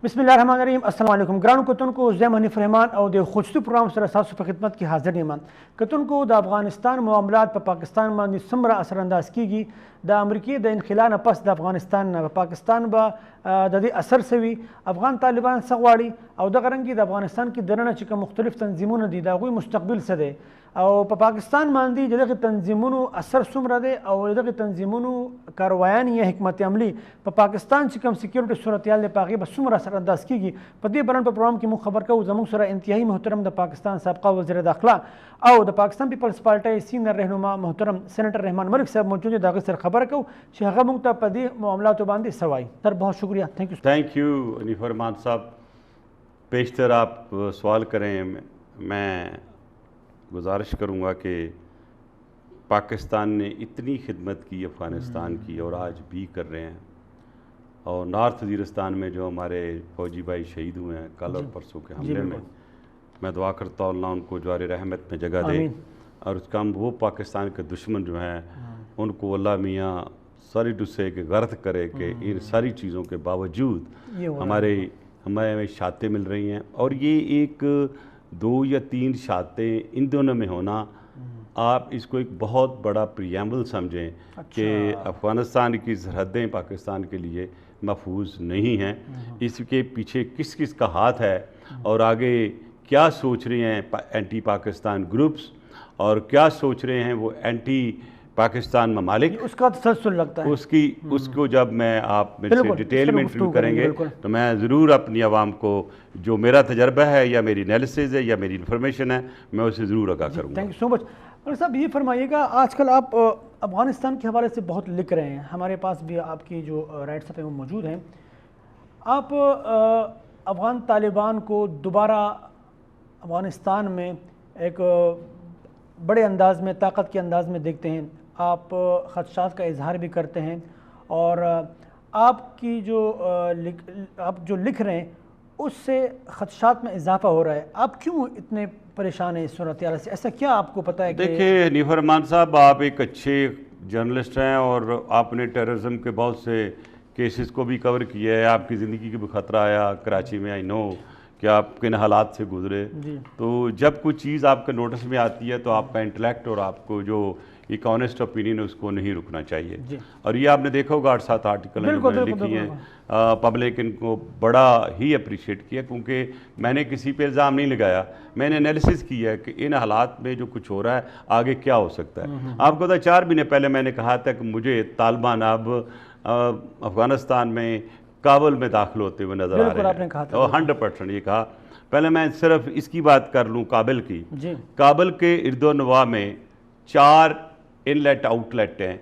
بسم الله الرحمن الرحیم. السلام علیکم ګرانو کتونکو، زه منیف رحمان او د خصوصي پروګرام سره تاسو په خدمت کې حاضر یم. کتونکو، د افغانستان معاملات په پاکستان باندې څومره اثر انداز کیږي، د امریکې د انخلا نه پس د افغانستان په پاکستان به د دې اثر سوي، افغان طالبان څه غواړي او دغه رنګ د افغانستان کې دننه چې کوم مختلف تنظیمونه دي د هغوی مستقبل څه دی او په پاکستان باندې د دغه تنظیمونو اثر څومره دی او دغه تنظیمونو کاروایان یا حکمت عملی په پاکستان چې کوم سکیورټي صورتحال دی په هغې به څومره اثر انداز کیږي. په دې بلند په پروګرام کې موږ خبر کوو. زموږ سره انتهایی محترم د پاکستان سابقه وزیر داخله او د پاکستان پیپلز پارټۍ سینیئر رهنما محترم سینیټر رحمان ملک صاحب موجود دي. د هغه سره خبره کوو چې هغه موږ ته په دې معاملاتو باندې څه وایي. سر بہت شکریہ. تھینک یو انیف رحمان صاحب. بیشتر آپ سوال کریں. میں گزارش کروں گا کہ پاکستان نے اتنی خدمت کی افغانستان کی اور آج بھی کر رہے ہیں، اور نارتھ وزیرستان میں جو ہمارے فوجی بھائی شہید ہوئے ہیں کل اور پرسوں کے حملے میں دعا کرتا ہوں اللہ ان کو جوار رحمت میں جگہ دے، اور اس کا وہ پاکستان کے دشمن جو ہیں ان کو اللہ میاں ساری ڈسے کے غرق کرے کہ ان ساری چیزوں کے باوجود ہمیں شہادتیں مل رہی ہیں. اور یہ ایک 2 یا 3 شہادتیں ان دونوں میں ہونا، آپ اس کو ایک بہت بڑا پریامبل سمجھیں کہ افغانستان کی سرحدیں پاکستان کے لیے محفوظ نہیں ہیں. اس کے پیچھے کس کس کا ہاتھ ہے اور آگے کیا سوچ رہے ہیں اینٹی پاکستان گروپس اور کیا سوچ رہے ہیں وہ اینٹی پاکستان ممالک، اس کا تسلسل لگتا ہے. اس کو جب آپ میرے سے ڈیٹیل میں انٹرویو کریں گے تو میں ضرور اپنی عوام کو جو میرا تجربہ ہے یا میری انالیسز ہے یا میری انفارمیشن ہے میں اسے ضرور آگاہ کروں گا. تھینک یو سو مچ. اور صاحب یہ فرمائیے گا، آج کل آپ افغانستان کے حوالے سے بہت لکھ رہے ہیں، ہمارے پاس بھی آپ کی جو رائٹس ہیں وہ موجود ہیں. آپ افغان طالبان کو دوبارہ افغانستان میں ایک بڑے انداز میں، طاقت کے انداز میں دیکھتے ہیں. آپ خدشات کا اظہار بھی کرتے ہیں اور آپ جو لکھ رہے ہیں اس سے خدشات میں اضافہ ہو رہا ہے. آپ کیوں اتنے پریشان ہیں اس صورتحال سے؟ ایسا کیا آپ کو پتہ ہے؟ دیکھیے انیف رحمان صاحب، آپ ایک اچھے جرنلسٹ ہیں اور آپ نے ٹیررزم کے بہت سے کیسز کو بھی کور کیا ہے. آپ کی زندگی کو بھی خطرہ آیا کراچی میں، آئی نو کہ آپ کن حالات سے گزرے. تو جب کوئی چیز آپ کے نوٹس میں آتی ہے تو آپ کا انٹلیکٹ اور آپ کو جو ایک آنیسٹ اوپینین ہے اس کو نہیں رکنا چاہیے. اور یہ آپ نے دیکھا ہوگا 8-7 آرٹیکل لکھی ہیں، پبلک ان کو بڑا ہی اپریشیٹ کیا، کیونکہ میں نے کسی پہ الزام نہیں لگایا، میں نے انالیسس کیا ہے کہ ان حالات میں جو کچھ ہو رہا ہے آگے کیا ہو سکتا ہے. آپ کو 4 مہینے پہلے میں نے کہا تھا کہ مجھے طالبان اب افغانستان میں کابل میں داخل ہوتے ہوئے نظر آ رہے ہیں، اور 100% یہ کہا. پہلے میں صرف اس کی بات کر لوں کابل کی. کابل کے ارد و نواح میں 4 انلیٹ آؤٹ لیٹ ہیں.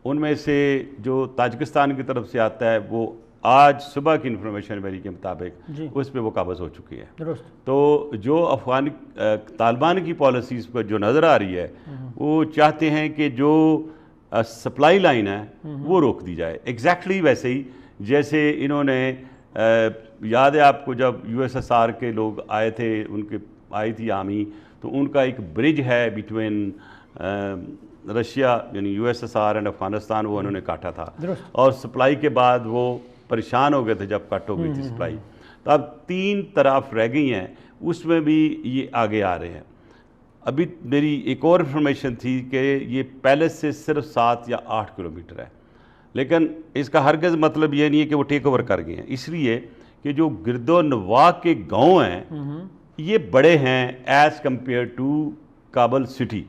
ان میں سے جو تاجکستان کی طرف سے آتا ہے وہ آج صبح کی انفارمیشن میری کے مطابق اس پہ وہ قابض ہو چکی ہے. تو جو طالبان کی پالیسیز پر جو نظر آ رہی ہے وہ چاہتے ہیں کہ جو سپلائی لائن ہے وہ روک دی جائے. ایگزیکٹلی ویسے ہی جیسے انہوں نے یاد ہے آپ کو جب USSR کے لوگ آئے تھے، آئی تھی آرمی، تو ان کا ایک برج ہے بٹوین رشیا یعنی USSR اینڈ افغانستان، وہ انہوں نے کاٹا تھا اور سپلائی کے بعد وہ پریشان ہو گئے تھے جب کٹ ہو گئی تھی سپلائی. تو اب 3 طرف رہ گئی ہیں، اس میں بھی یہ آگے آ رہے ہیں. ابھی میری ایک اور انفارمیشن تھی کہ یہ پیلس سے صرف 7 یا 8 کلومیٹر ہے، لیکن اس کا ہرگز مطلب یہ نہیں ہے کہ وہ ٹیک اوور کر گئے ہیں، اس لیے کہ جو گرد و نواح کے گاؤں ہیں یہ بڑے ہیں as compare to Kabul city.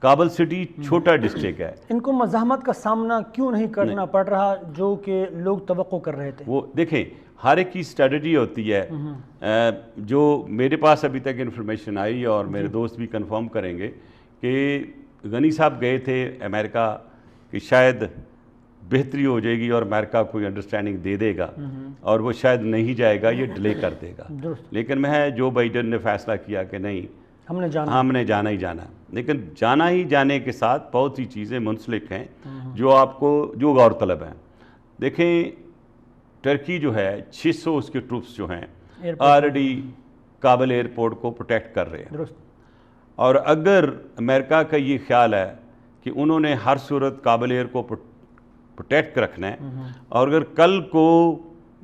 Kabul city چھوٹا ڈسٹرکٹ ہے. ان کو مزاحمت کا سامنا کیوں نہیں کرنا پڑ رہا جو کہ لوگ توقع کر رہے تھے؟ وہ دیکھیں ہر ایک کی اسٹریٹجی ہوتی ہے. جو میرے پاس ابھی تک انفارمیشن آئی اور میرے دوست بھی کنفرم کریں گے کہ غنی صاحب گئے تھے امریکہ کہ شاید بہتری ہو جائے گی اور امریکہ کوئی انڈرسٹینڈنگ دے دے گا، اور وہ شاید نہیں جائے گا، یہ ڈیلے کر دے گا. لیکن جو بائیڈن نے فیصلہ کیا کہ نہیں ہم نے جانا ہی جانا. لیکن جانا ہی جانے کے ساتھ بہت سی چیزیں منسلک ہیں جو آپ کو جو غور طلب ہیں. دیکھیں ٹرکی جو ہے 600 اس کے ٹروپس جو ہیں آلریڈی کابل ایئرپورٹ کو پروٹیکٹ کر رہے ہیں. اور اگر امریکہ کا یہ خیال ہے کہ انہوں نے ہر صورت کابل ایئر کو پروٹیکٹ رکھنا ہے، اور اگر کل کو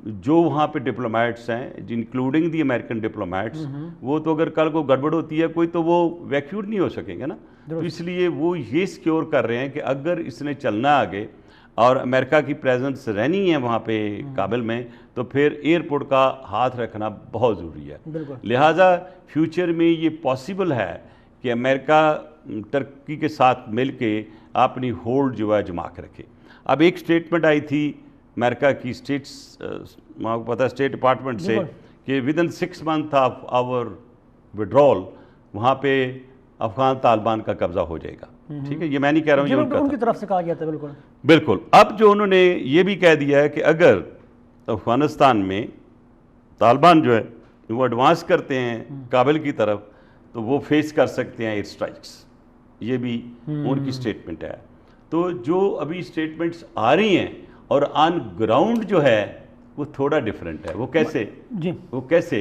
جو وہاں پہ ڈپلومیٹس ہیں انکلوڈنگ دی امریکن ڈپلومیٹس، وہ تو اگر کل کو گڑبڑ ہوتی ہے کوئی تو وہ ویکیوٹ نہیں ہو سکیں گے نا. تو اس لیے وہ یہ سیکیور کر رہے ہیں کہ اگر اس نے چلنا آگے اور امریکہ کی پریزنس رہنی ہے وہاں پہ کابل میں، تو پھر ایئرپورٹ کا ہاتھ رکھنا بہت ضروری ہے. لہٰذا فیوچر میں یہ پاسبل ہے کہ امریکہ ترکی کے ساتھ مل کے اپنی ہولڈ جو ہے جما کے رکھے. اب ایک سٹیٹمنٹ آئی تھی امریکہ کی وہاں کو پتہ ہے اسٹیٹ ڈپارٹمنٹ سے کہ ودن 6 months آف آور وڈرول وہاں پہ افغان طالبان کا قبضہ ہو جائے گا. ٹھیک ہے، یہ میں نہیں کہہ رہا ہوں، یہ ان کی طرف سے کہا گیا تھا. بالکل. اب جو انہوں نے یہ بھی کہہ دیا ہے کہ اگر افغانستان میں طالبان جو ہے وہ ایڈوانس کرتے ہیں کابل کی طرف تو وہ فیس کر سکتے ہیں ایئر اسٹرائکس. یہ بھی ان کی سٹیٹمنٹ ہے. تو جو ابھی سٹیٹمنٹس آ رہی ہیں اور آن گراؤنڈ جو ہے وہ تھوڑا ڈیفرنٹ ہے. وہ کیسے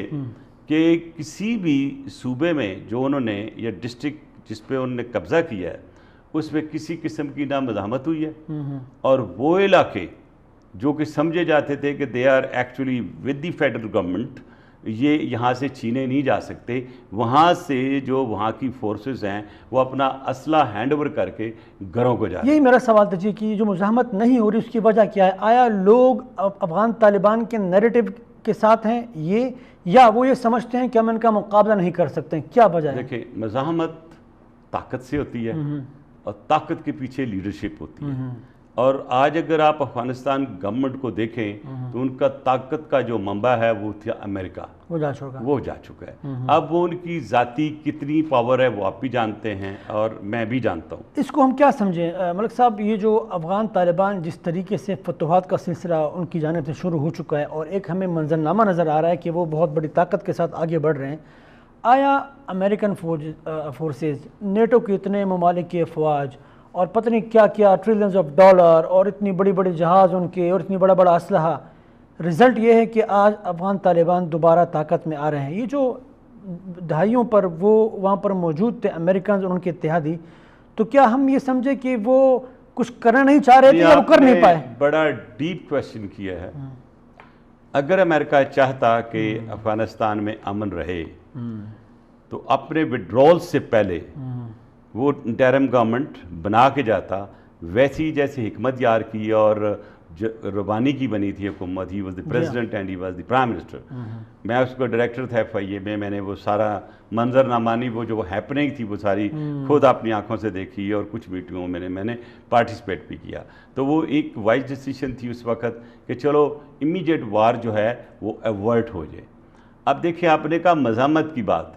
کہ کسی بھی صوبے میں جو انہوں نے یا ڈسٹرکٹ جس پہ انہوں نے قبضہ کیا ہے اس میں کسی قسم کی نہ مزاحمت ہوئی ہے، اور وہ علاقے جو کہ سمجھے جاتے تھے کہ they are actually with the federal government, یہ یہاں سے چھینے نہیں جا سکتے. وہاں سے جو وہاں کی فورسز ہیں وہ اپنا اسلحہ ہینڈ اوور کر کے گھروں کو جا رہے ہیں. یہی میرا سوال تھا جی کہ جو مزاحمت نہیں ہو رہی اس کی وجہ کیا ہے؟ آیا لوگ افغان طالبان کے نیریٹو کے ساتھ ہیں یہ، یا وہ یہ سمجھتے ہیں کہ ہم ان کا مقابلہ نہیں کر سکتے ہیں؟ کیا وجہ ہے؟ دیکھیں، مزاحمت طاقت سے ہوتی ہے اور طاقت کے پیچھے لیڈرشپ ہوتی ہے. اور آج اگر آپ افغانستان گورنمنٹ کو دیکھیں تو ان کا طاقت کا جو منبع ہے وہ تھا امریکہ، وہ جا چکا ہے. اب وہ ان کی ذاتی کتنی پاور ہے وہ آپ بھی جانتے ہیں اور میں بھی جانتا ہوں. اس کو ہم کیا سمجھیں ملک صاحب؟ یہ جو افغان طالبان جس طریقے سے فتوحات کا سلسلہ ان کی جانب سے شروع ہو چکا ہے اور ایک ہمیں منظرنامہ نظر آ رہا ہے کہ وہ بہت بڑی طاقت کے ساتھ آگے بڑھ رہے ہیں، آیا امریکن فورسز، نیٹو کے اتنے ممالک کی افواج اور پتہ نہیں کیا کیا ٹریلینز آف ڈالر اور اتنی بڑی بڑی جہاز ان کے اور اتنی بڑا اسلحہ، رزلٹ یہ ہے کہ آج افغان طالبان دوبارہ طاقت میں آ رہے ہیں؟ یہ جو دہائیوں پر وہ وہاں پر موجود تھے امریکنز اور ان کے اتحادی، تو کیا ہم یہ سمجھے کہ وہ کچھ کرنا نہیں چاہ رہے تھے یا وہ کر نہیں پائے؟ بڑا ڈیپ کویسچن کیا ہے. اگر امریکہ چاہتا کہ افغانستان میں امن رہے تو اپنے وڈرول سے پہلے وہ انٹرم گورنمنٹ بنا کے جاتا، ویسی جیسے حکمت یار کی اور ربانی کی بنی تھی حکومت. He was the president and he was the prime minister. میں اس کو ڈائریکٹر تھا FIA میں نے وہ سارا منظرنامہ وہ جو ہیپننگ تھی وہ ساری خود اپنی آنکھوں سے دیکھی اور کچھ میٹنگوں میں نے پارٹیسپیٹ بھی کیا. تو وہ ایک وائز ڈیسیشن تھی اس وقت کہ چلو امیڈیٹ وار جو ہے وہ ایورٹ ہو جائے. اب دیکھیں آپ نے کہا مزاحمت کی بات،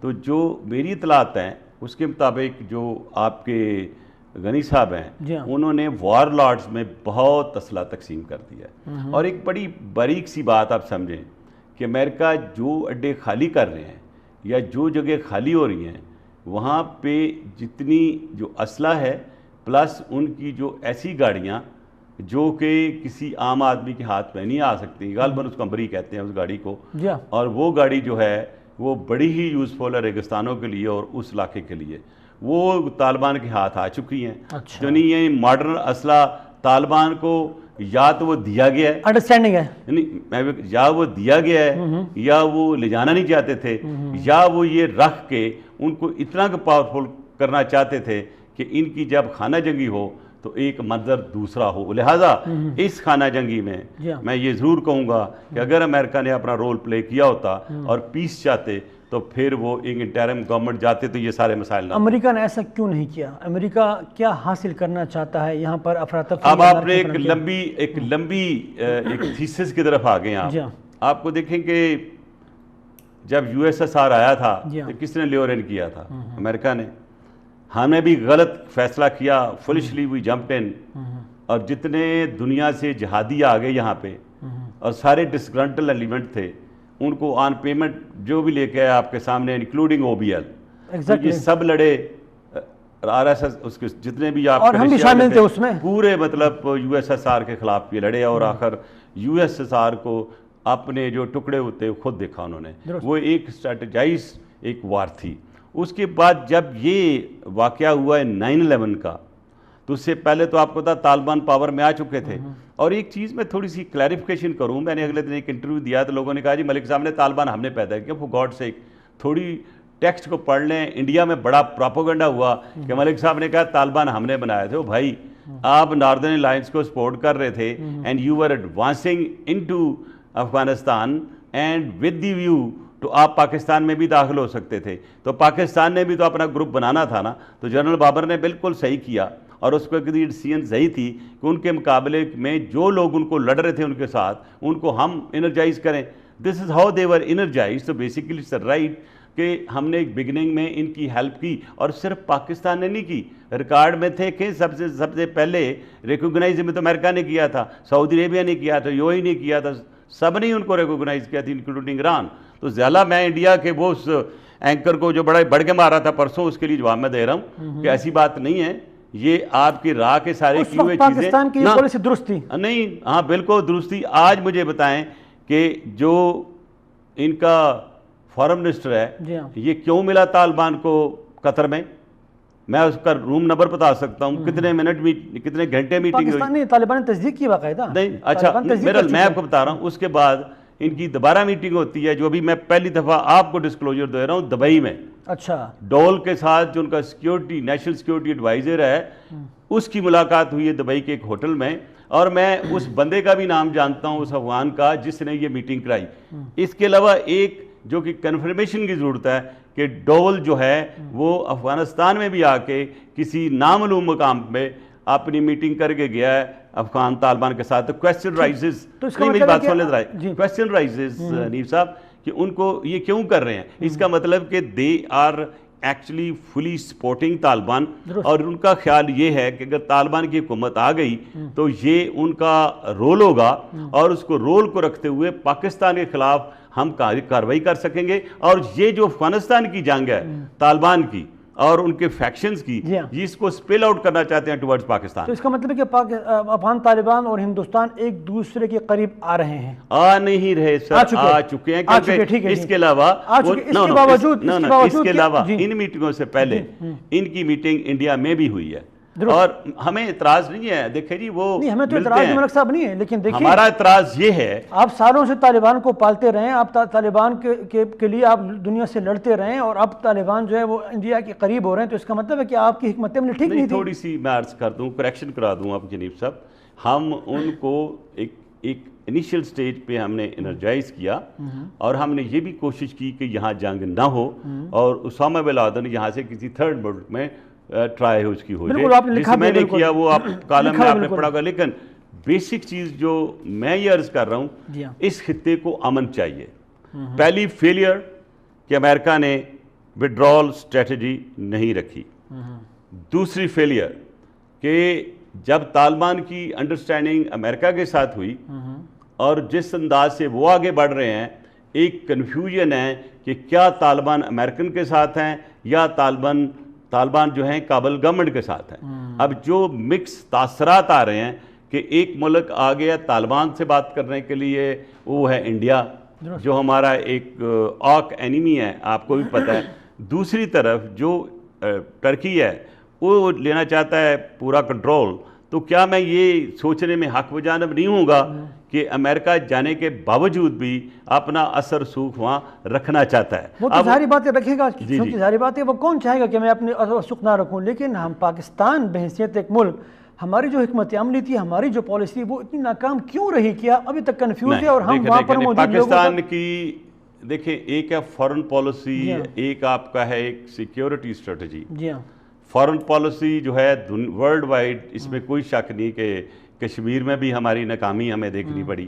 تو جو میری اطلاعات ہیں اس کے مطابق جو آپ کے غنی صاحب ہیں انہوں نے وار لارڈز میں بہت اسلحہ تقسیم کر دیا ہے. اور ایک بڑی باریک سی بات آپ سمجھیں کہ امریکہ جو اڈے خالی کر رہے ہیں یا جو جگہ خالی ہو رہی ہیں وہاں پہ جتنی جو اسلحہ ہے پلس ان کی جو ایسی گاڑیاں جو کہ کسی عام آدمی کے ہاتھ میں نہیں آ سکتی، غالباً اس کو امبری کہتے ہیں اس گاڑی کو، اور وہ گاڑی جو ہے وہ بڑی ہی یوزفل ہے ریگستانوں کے لیے اور اس علاقے کے لیے، وہ طالبان کے ہاتھ آ چکی ہیں. یعنی یہ ماڈرن اسلحہ طالبان کو یا تو وہ دیا گیا ہے، انڈرسٹینڈنگ ہے، یا وہ دیا گیا ہے یا وہ لے جانا نہیں چاہتے تھے، یا وہ یہ رکھ کے ان کو اتنا پاورفل کرنا چاہتے تھے کہ ان کی جب خانہ جنگی ہو تو ایک منظر دوسرا ہو. لہٰذا اس خانہ جنگی میں یہ ضرور کہوں گا کہ اگر امریکہ نے اپنا رول پلے کیا ہوتا اور پیس چاہتے تو پھر وہ ایک انٹرم گورنمنٹ جاتے تو یہ سارے مسائل نہ. امریکہ نے ایسا کیوں نہیں کیا؟ امریکہ کیا حاصل کرنا چاہتا ہے یہاں پر افراتفری؟ اب آپ نے ایک لمبی تھیسس کی طرف آ گئے ہیں. آپ کو دیکھیں کہ جب USSR آیا تھا تو کس نے لیورن کیا تھا؟ امریکہ نے. ہم نے بھی غلط فیصلہ کیا، فلشلی وی جمپڈ ان، اور جتنے دنیا سے جہادی آ گئے یہاں پہ اور سارے ڈسگرنٹل ایلیمنٹ تھے ان کو آن پیمنٹ جو بھی لے کے آئے آپ کے سامنے انکلوڈنگ OBL، یہ سب لڑے. RSS اس کے جتنے بھی آپ اور ہم بھی شامل تھے اس میں، پورے مطلب USSR کے خلاف یہ لڑے اور آخر USSR کو اپنے جو ٹکڑے ہوتے خود دیکھا انہوں نے. وہ ایک اسٹریٹجائز ایک وار تھی. اس کے بعد جب یہ واقعہ ہوا ہے 9/11 کا تو اس سے پہلے تو آپ کو پتا طالبان پاور میں آ چکے تھے. اور ایک چیز میں تھوڑی سی کلیریفیکیشن کروں, میں نے اگلے دن ایک انٹرویو دیا تو لوگوں نے کہا جی ملک صاحب نے طالبان ہم نے پیدا کیا. فور گاڈ سیک تھوڑی ٹیکسٹ کو پڑھ لیں. انڈیا میں بڑا پراپوگنڈا ہوا کہ ملک صاحب نے کہا طالبان ہم نے بنایا تھے. بھائی آپ ناردرن الائنس کو سپورٹ کر رہے تھے and you were advancing into Afghanistan and with the view تو آپ پاکستان میں بھی داخل ہو سکتے تھے. تو پاکستان نے بھی تو اپنا گروپ بنانا تھا نا. تو جنرل بابر نے بالکل صحیح کیا اور اس کو ڈیسیژن صحیح تھی کہ ان کے مقابلے میں جو لوگ ان کو لڑ رہے تھے ان کے ساتھ ان کو ہم انرجائز کریں. This is how they were energize. تو بیسیکلی اٹس رائٹ کہ ہم نے ایک بگننگ میں ان کی ہیلپ کی اور صرف پاکستان نے نہیں کی. ریکارڈ میں تھے کہ سب سے پہلے ریکوگنائز میں تو امریکہ نے کیا تھا, سعودی عربیہ نے کیا تھا, UAE نے کیا تھا, سب نے ان کو ریکوگنائز کیا تھا انکلوڈنگ ایران. تو زیادہ میں انڈیا کے وہ اس اینکر کو جو بڑا بڑھ کے مارا تھا پرسوں اس کے لیے جواب میں دے رہا ہوں کہ ایسی بات نہیں ہے. یہ آپ کی راہ کے سارے کی ہوئے چیزیں پاکستان کی پالیسی درست تھی نہیں. ہاں بالکل درست تھی. آج مجھے بتائیں کہ جو ان کا فارن منسٹر ہے یہ کیوں ملا طالبان کو قطر میں, میں اس کا روم نمبر بتا سکتا ہوں, کتنے منٹ کتنے گھنٹے میٹنگ ہوئی. پاکستان نے طالبان نے تصدیق کی باقاعدہ نہیں. اچھا میں آپ کو بتا رہا ہوں. اس کے بعد ان کی دوبارہ میٹنگ ہوتی ہے جو ابھی میں پہلی دفعہ آپ کو ڈسکلوجر دے رہا ہوں دبئی میں. اچھا ڈول کے ساتھ جو ان کا سیکیورٹی نیشنل سیکیورٹی ایڈوائزر ہے اس کی ملاقات ہوئی ہے دبئی کے ایک ہوٹل میں. اور میں اس بندے کا بھی نام جانتا ہوں اس افغان کا جس نے یہ میٹنگ کرائی. اس کے علاوہ ایک جو کہ کنفرمیشن کی ضرورت ہے کہ ڈول جو ہے وہ افغانستان میں بھی آ کے کسی نامعلوم مقام پہ اپنی میٹنگ کر کے گیا ہے افغان طالبان کے ساتھ. تو کویسچن رائزز, میری بات سن لے, کویسچن رائزز نیب صاحب کہ ان کو یہ کیوں کر رہے ہیں. اس کا مطلب کہ they are actually fully supporting Taliban. اور ان کا خیال یہ ہے کہ اگر طالبان کی حکومت آ گئی تو یہ ان کا رول ہوگا اور اس کو رول کو رکھتے ہوئے پاکستان کے خلاف ہم کارروائی کر سکیں گے. اور یہ جو افغانستان کی جنگ ہے طالبان کی اور ان کے فیکشنز کی, اس کو سپیل آؤٹ کرنا چاہتے ہیں ٹورڈز پاکستان. تو اس کا مطلب ہے کہ افغان طالبان اور ہندوستان ایک دوسرے کے قریب آ رہے ہیں. آ نہیں رہے سر, آ چکے ہیں. کیونکہ اس کے علاوہ اس کے علاوہ ان میٹنگوں سے پہلے ان کی میٹنگ انڈیا میں بھی ہوئی ہے اور ہمیں اعتراض نہیں ہے. دیکھیں جی وہ ہمیں تو اعتراض ملک صاحب نہیں ہے, لیکن دیکھیں ہمارا اعتراض یہ ہے آپ سالوں سے طالبان کو پالتے رہے, آپ طالبان کے لیے آپ دنیا سے لڑتے رہے اور اب طالبان جو ہے وہ انڈیا کے قریب ہو رہے ہیں. تو اس کا مطلب ہے کہ آپ کی حکمت عملی ٹھیک نہیں تھی. تھوڑی سی میں عرض کر دوں, کریکشن کرا دوں آپ جنیب صاحب. ہم ان کو ایک انیشیل سٹیج پہ ہم نے انرجائز کیا اور ہم نے یہ بھی کوشش کی کہ یہاں جنگ نہ ہو اور اسامہ بن لادن یہاں سے کسی تھرڈ ملک میں ٹرائی اس کی ہو جائے. جس میں نے کیا وہ آپ کالم میں آپ نے پڑھا گا. لیکن بیسک چیز جو میں یہ عرض کر رہا ہوں, اس خطے کو امن چاہیے. پہلی فیلئر کہ امریکہ نے وڈرال اسٹریٹجی نہیں رکھی. دوسری فیلئر کہ جب طالبان کی انڈرسٹینڈنگ امریکہ کے ساتھ ہوئی اور جس انداز سے وہ آگے بڑھ رہے ہیں, ایک کنفیوژن ہے کہ کیا طالبان امریکن کے ساتھ ہیں یا طالبان جو ہیں کابل گورنمنٹ کے ساتھ ہیں. اب جو مکس تاثرات آ رہے ہیں کہ ایک ملک آ گیا طالبان سے بات کرنے کے لیے, وہ ہے انڈیا جو ہمارا ایک آک اینیمی ہے, آپ کو بھی پتہ ہے. دوسری طرف جو ٹرکی ہے وہ لینا چاہتا ہے پورا کنٹرول. تو کیا میں یہ سوچنے میں حق و جانب نہیں ہوں گا کہ امریکہ جانے کے باوجود بھی اپنا اثر سوکھ وہاں رکھنا چاہتا ہے. وہ تو ساری باتیں رکھے گا, ساری باتیں وہ کون چاہے گا کہ میں اپنے سکھ نہ رکھوں. لیکن ہم پاکستان بحیثیت ایک ملک, ہماری جو حکمت عملی تھی, ہماری جو پالیسی وہ اتنی ناکام کیوں رہی, کیا ابھی تک کنفیوز ہے. اور ہم وہاں پر موجود پاکستان کی دیکھیں ایک ہے فارن پالیسی, ایک آپ کا ہے ایک سیکیورٹی اسٹریٹجی. جی ہاں, فارن پالیسی جو ہے ورلڈ وائڈ, اس میں کوئی شک نہیں کہ کشمیر میں بھی ہماری ناکامی ہمیں دیکھنی پڑی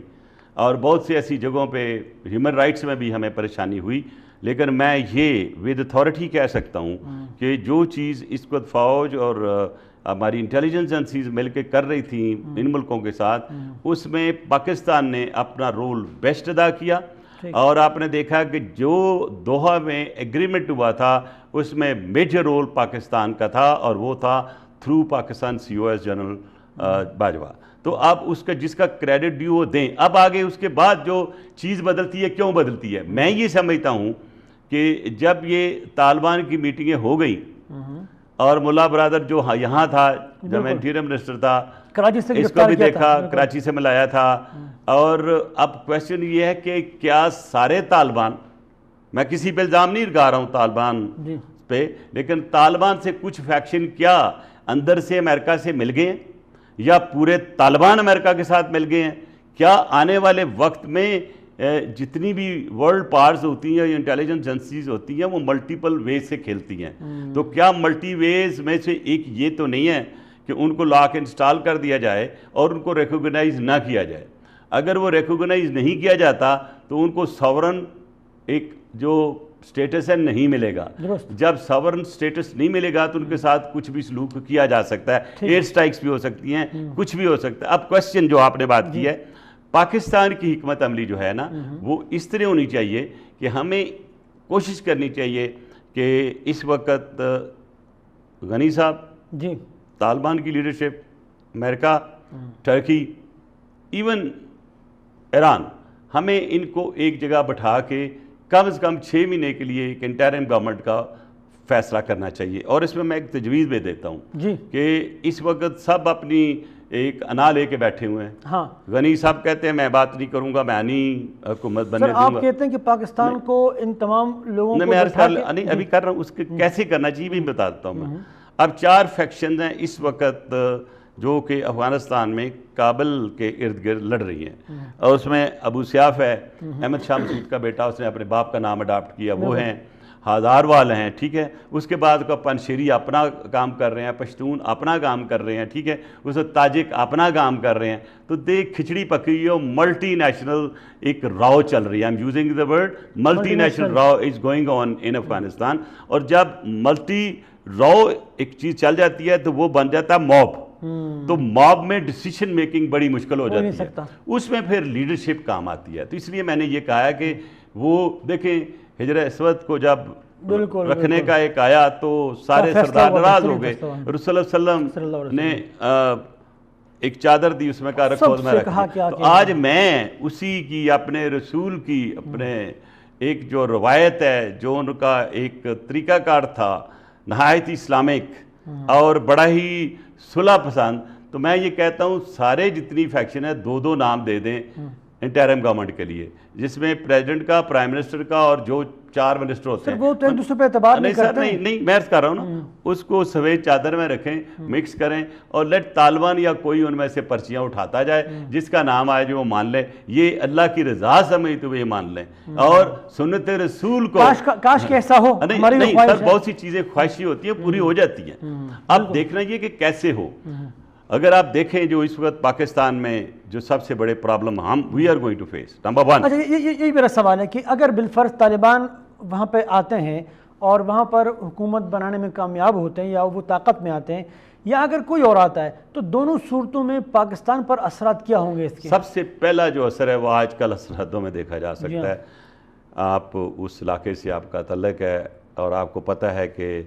اور بہت سی ایسی جگہوں پہ ہیومن رائٹس میں بھی ہمیں پریشانی ہوئی. لیکن میں یہ ود اتھارٹی کہہ سکتا ہوں کہ جو چیز اس وقت فوج اور ہماری انٹیلیجنس ایجنسیز مل کے کر رہی تھیں ان ملکوں کے ساتھ, اس میں پاکستان نے اپنا رول بیسٹ ادا کیا. اور آپ نے دیکھا کہ جو دوحہ میں ایگریمنٹ ہوا تھا اس میں میجر رول پاکستان کا تھا اور وہ تھا through Pakistan COS general Bajwa. تو آپ اس کا جس کا کریڈٹ ڈیو دیں. اب آگے اس کے بعد جو چیز بدلتی ہے, کیوں بدلتی ہے, میں یہ سمجھتا ہوں کہ جب یہ طالبان کی میٹنگیں ہو گئیں اور ملا برادر جو یہاں تھا جب میں انٹیریئر منسٹر تھا کراچی سے اس کو بھی دیکھا، کراچی سے ملایا تھا. اور اب کویسچن یہ ہے کہ کیا سارے طالبان، میں کسی پہ الزام نہیں لگا رہا ہوں طالبان پہ، لیکن طالبان سے کچھ فیکشن کیا اندر سے امریکہ سے مل گئے ہیں یا پورے طالبان امریکہ کے ساتھ مل گئے ہیں؟ کیا آنے والے وقت میں جتنی بھی ورلڈ پاورز ہوتی ہیں یا انٹیلیجنس ایجنسیز ہوتی ہیں وہ ملٹیپل ویز سے کھیلتی ہیں، تو کیا ملٹی ویز میں سے ایک یہ تو نہیں ہے کہ ان کو لا کے انسٹال کر دیا جائے اور ان کو ریکوگنائز نہ کیا جائے؟ اگر وہ ریکوگنائز نہیں کیا جاتا تو ان کو ساورن ایک جو سٹیٹس ہے نہیں ملے گا. جب ساورن سٹیٹس نہیں ملے گا تو ان کے ساتھ کچھ بھی سلوک کیا جا سکتا ہے، ایئر سٹرائکس بھی ہو سکتی ہیں، کچھ بھی ہو سکتا ہے. اب کویسچن جو آپ نے بات کی ہے، پاکستان کی حکمت عملی جو ہے نا وہ اس طرح ہونی چاہیے کہ ہمیں کوشش کرنی چاہیے کہ اس وقت غنی صاحب، طالبان کی لیڈرشپ، امریکہ، ٹرکی، ایون ایران، ہمیں ان کو ایک جگہ بٹھا کے کم از کم 6 مہینے کے لیے ایک انٹرم گورنمنٹ کا فیصلہ کرنا چاہیے. اور اس میں میں ایک تجویز بھی دیتا ہوں کہ اس وقت سب اپنی ایک انا لے کے بیٹھے ہوئے ہیں. غنی صاحب کہتے ہیں میں بات نہیں کروں گا، میں نہیں حکومت بننے دوں گا. آپ کہتے ہیں کہ پاکستان کو ان تمام لوگوں کو نہیں ابھی کر رہا ہوں، اس کے کیسے کرنا چاہیے بھی بتا دیتا ہوں میں. اب 4 فیکشنز ہیں اس وقت جو کہ افغانستان میں کابل کے ارد گرد لڑ رہی ہیں، اور اس میں ابو سیاف ہے، احمد شاہ مسعود کا بیٹا، اس نے اپنے باپ کا نام اڈاپٹ کیا، وہ ہیں ہزاروال ہیں، ٹھیک ہے. اس کے بعد کا پنشیری اپنا کام کر رہے ہیں، پشتون اپنا کام کر رہے ہیں، ٹھیک ہے. اس تاجک اپنا کام کر رہے ہیں. تو دیکھ کھچڑی پکی ہے، ملٹی نیشنل ایک راؤ چل رہی ہے. I am using the word multi national Rao is going on ان افغانستان. اور جب ملٹی راؤ ایک چیز چل جاتی ہے تو وہ بن جاتا ہے موب. تو موب میں ڈیسیشن میکنگ بڑی مشکل ہو جاتی ہے، اس میں پھر لیڈرشپ کام آتی ہے. تو اس لیے میں نے یہ کہا کہ وہ دیکھیں ہجر اسود کو جب رکھنے کا ایک آیا تو سارے سردار ناراض ہو گئے. رسول اللہ صلی اللہ علیہ وسلم نے ایک چادر دی، اس میں کہا رکھو، اس میں رکھا. تو آج میں اسی کی اپنے رسول کی اپنے ایک جو روایت ہے، جو ان کا ایک طریقہ کار تھا نہایت اسلامک اور بڑا ہی صلح پسند، تو میں یہ کہتا ہوں سارے جتنی فیکشن ہے 2 نام دے دیں انٹرم گورنمنٹ کے لیے، جس میں پریزیڈنٹ کا، پرائم منسٹر کا اور جو 4 منسٹر ہوتے ہیں. وہ تو ایک دوسرے پہ اعتبار نہیں کرتے. نہیں میں عرض کر رہا ہوں نا، اس کو سفید چادر میں رکھیں، مکس کریں، اور لیٹ طالبان یا کوئی ان میں سے پرچیاں اٹھاتا جائے، جس کا نام آئے جو وہ مان لیں. یہ اللہ کی رضا سمجھ تو وہ یہ مان لیں، اور سنت رسول کو کاش کہ ایسا ہو. نہیں سر، بہت سی چیزیں خواہشی ہوتی ہیں، پوری ہو جاتی ہیں. اب دیکھنا یہ کہ کیسے ہو. اگر آپ دیکھیں جو اس وقت پاکستان میں جو سب سے بڑے پرابلم ہم we are going to face, number 1. یہی میرا سوال ہے کہ اگر بالفرض طالبان وہاں پہ آتے ہیں اور وہاں پر حکومت بنانے میں کامیاب ہوتے ہیں یا وہ طاقت میں آتے ہیں، یا اگر کوئی اور آتا ہے، تو دونوں صورتوں میں پاکستان پر اثرات کیا ہوں گے اس کے؟ سب سے پہلا جو اثر ہے وہ آج کل سرحدوں میں دیکھا جا سکتا ہے. آپ اس علاقے سے آپ کا تعلق ہے اور آپ کو پتہ ہے کہ